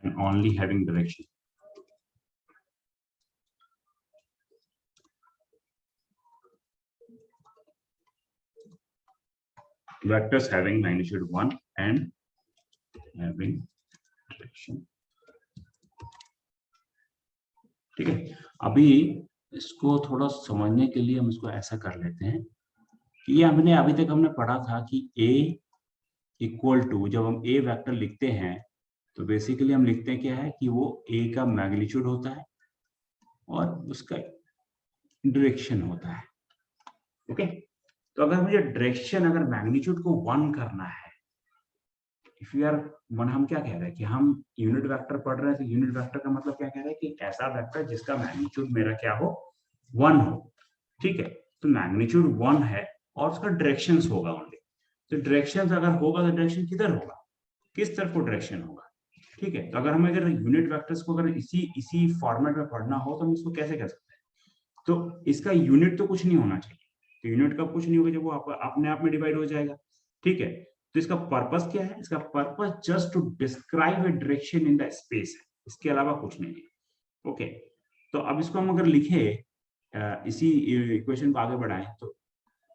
and only having direction. Vectors having magnitude 1 and having direction. ठीक है, अभी इसको थोड़ा समझने के लिए हम इसको ऐसा कर लेते हैं कि ये हमने अभी तक हमने पढ़ा था कि a इक्वल टू, जब हम a वेक्टर लिखते हैं तो बेसिकली हम लिखते हैं क्या है कि वो a का मैग्नीट्यूड होता है और उसका डायरेक्शन होता है। ओके, तो अगर मुझे डायरेक्शन, अगर मैग्नीट्यूड को 1 करना है, इफ यू आर वन, हम क्या कह रहे हैं कि हम यूनिट वेक्टर पढ़ रहे हैं, तो यूनिट वेक्टर का मतलब क्या कह रहे हैं कि ऐसा वेक्टर जिसका मैग्नीट्यूड मेरा क्या हो, 1 हो। ठीक है, तो मैग्नीट्यूड 1 है और उसका डायरेक्शंस होगा ओनली। तो डायरेक्शंस अगर होगा तो डायरेक्शन किधर होगा, किस तरफ को डायरेक्शन होगा। ठीक है, तो अगर हमें अगर यूनिट वेक्टर्स को अगर इसी फॉर्मेट में पढ़ना हो तो हम इसको कैसे कर सकते हैं? तो इसका यूनिट तो कुछ नहीं होना चाहिए। तो यूनिट कब कुछ नहीं होगा, जब वो अपने आप में डिवाइड हो जाएगा। ठीक है, तो इसका पर्पस क्या है? इसका purpose just to describe a direction in the space है, इसके अलावा कुछ नहीं है। ओके, तो अब इसको हम अगर लिखे, इसी इक्वेशन को आगे बढ़ाएं, तो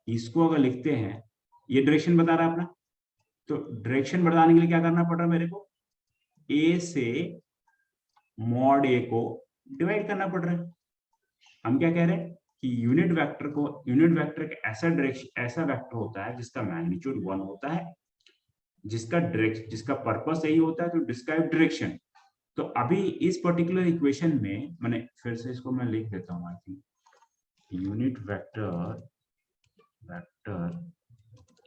इसको अगर लिखते हैं, ये डायरेक्शन बता रहा है अपना, तो डायरेक्शन बताने के लिए क्या करना पड़ रहा है मेरे को, ए से मॉड ए को डिवाइड करना पड़ रहा है। हम क्या कह रहे हैं कि यूनिट वेक्टर का ऐसा डायरेक्शन, ऐसा वेक्टर होता है जिसका मैग्नीट्यूड 1 होता है, जिसका पर्पस यही होता है, तो डिस्क्राइब डायरेक्शन। तो अभी इस पर्टिकुलर इक्वेशन में, मैंने फिर से इसको मैं लिख देता हूँ, I think unit vector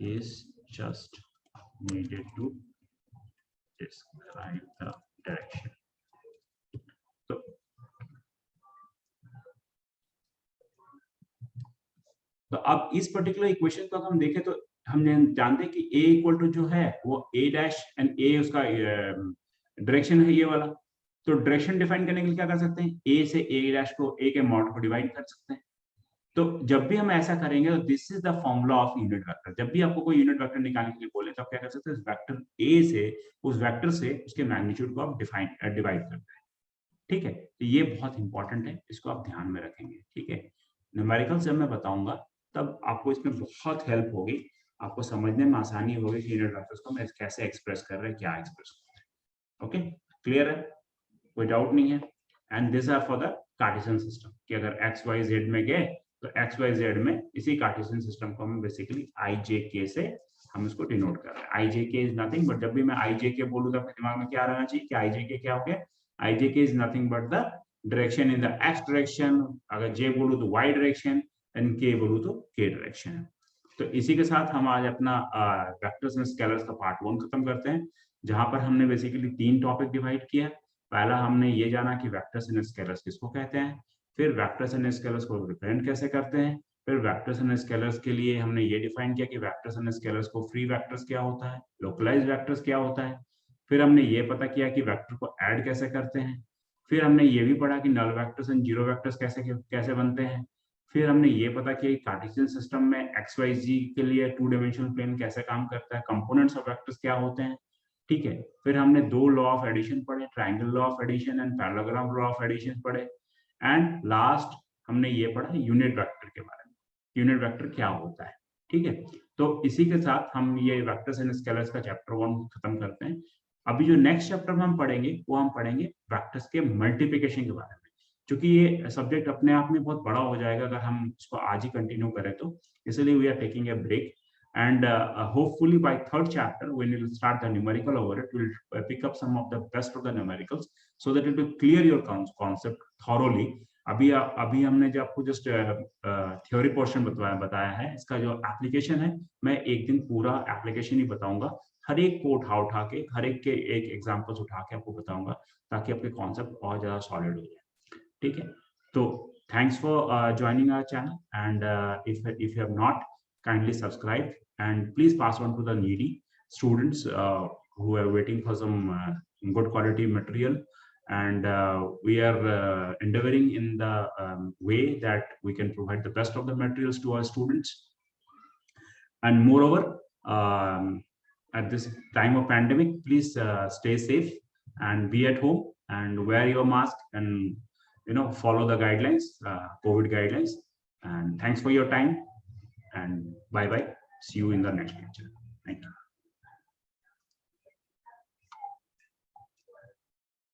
is just needed to describe the direction. तो अब इस पर्टिकुलर इक्वेशन को हम देखें तो हम जानते हैं कि a इक्वल टू जो है वो a डैश एंड a उसका डायरेक्शन है ये वाला। तो डायरेक्शन डिफाइन करने के लिए क्या कर सकते हैं, a से a डैश को a के मॉड को डिवाइड कर सकते हैं। तो जब भी हम ऐसा करेंगे तो this is the formula of unit vector. जब भी आपको कोई यूनिट वेक्टर निकालने के लिए बोले तो आप क्या कर सकते हैं, वेक्टर a से, उस वेक्टर से उसके मैग्नीट्यूड को आप डिवाइड करते हैं। ठीक है, तो ये बहुत इंपॉर्टेंट है, इसको आप ध्यान में रखेंगे। ठीक है, न्यूमेरिकल जब मैं बताऊंगा तब आपको इसमें बहुत हेल्प होगी, आपको समझने में आसानी होगी कि यूनिट वेक्टर्स को मैं कैसे एक्सप्रेस कर रहे हैं, क्या एक्सप्रेस कर रहे हैं। ओके, क्लियर है, कोई डाउट नहीं है। And this are for the Cartesian system कि अगर एक्स वाई जेड में गए तो एक्स वाई जेड में इसी कार्टेशियन सिस्टम को हम बेसिकली आई जे के से हम इसको डिनोट कर रहे हैं। आई जे के इज नथिंग बट, जब भी मैं आई जे के बोलूँ तो अपने दिमाग में क्या रहना चाहिए कि आई जे के क्या हो गया, आई जे के is nothing but the direction in the x direction. अगर जे बोलूँ तो वाई डायरेक्शन, एंड के बोलूँ तो के डायरेक्शन है। तो इसी के साथ हम आज अपना वेक्टर्स एंड स्केलर्स का पार्ट 1 खत्म करते हैं, जहां पर हमने बेसिकली 3 टॉपिक डिवाइड किया। पहला हमने ये जाना कि वेक्टर्स एंड स्केलर्स किसको कहते हैं, फिर वेक्टर्स एंड स्केलर्स को रिप्रेजेंट कैसे करते हैं, फिर वेक्टर्स एंड स्केलर्स के लिए हमने ये डिफाइन किया कि वेक्टर्स एंड स्केलर्स को फ्री वेक्टर्स क्या होता है, लोकलाइज्ड वेक्टर्स क्या होता है। फिर हमने ये पता किया कि वेक्टर को ऐड कैसे करते हैं। फिर हमने ये भी पढ़ा कि नल वेक्टर्स एंड जीरो वेक्टर्स कैसे बनते हैं। फिर हमने ये पता किया कि कार्टेशियन सिस्टम में एक्स वाई जी के लिए 2 डायमेंशनल प्लेन कैसे काम करता है, कंपोनेंट्स ऑफ वेक्टर्स क्या होते हैं। ठीक है, फिर हमने 2 लॉ ऑफ एडिशन पढ़े, triangle law of addition and parallelogram law of addition पढ़े। एंड लास्ट हमने ये पढ़ा यूनिट वेक्टर के बारे में, यूनिट वेक्टर क्या होता है। ठीक है, तो इसी के साथ हम ये वेक्टर्स एंड स्केलर्स का चैप्टर 1 खत्म करते हैं। अभी जो नेक्स्ट चैप्टर में हम पढ़ेंगे वो हम पढ़ेंगे वेक्टर्स के मल्टीप्लिकेशन के बारे में, क्योंकि ये सब्जेक्ट अपने आप में बहुत बड़ा हो जाएगा अगर हम इसको आज ही कंटिन्यू करें तो, इसलिए we are taking a break. And hopefully by third chapter, when we'll start the numerical over it, we'll pick up some of the best of the numericals so that it will clear your concept thoroughly. अभी हमने जो आपको just theory portion बताया है, इसका जो application है मैं एक दिन पूरा एप्लीकेशन ही बताऊंगा, हर एक को उठा के हर एक के एक एग्जांपल्स उठा के आपको बताऊंगा ताकि आपके कॉन्सेप्ट और ज्यादा सॉलिड हो जाए. ठीक है, तो thanks for joining our channel, and if you have not, kindly subscribe and please pass on to the needy students who are waiting for some good quality material. And we are endeavoring in the way that we can provide the best of the materials to our students. And moreover, at this time of pandemic, please stay safe and be at home and wear your mask and follow the guidelines, COVID guidelines. And thanks for your time. And bye bye. See you in the next lecture. Thank you.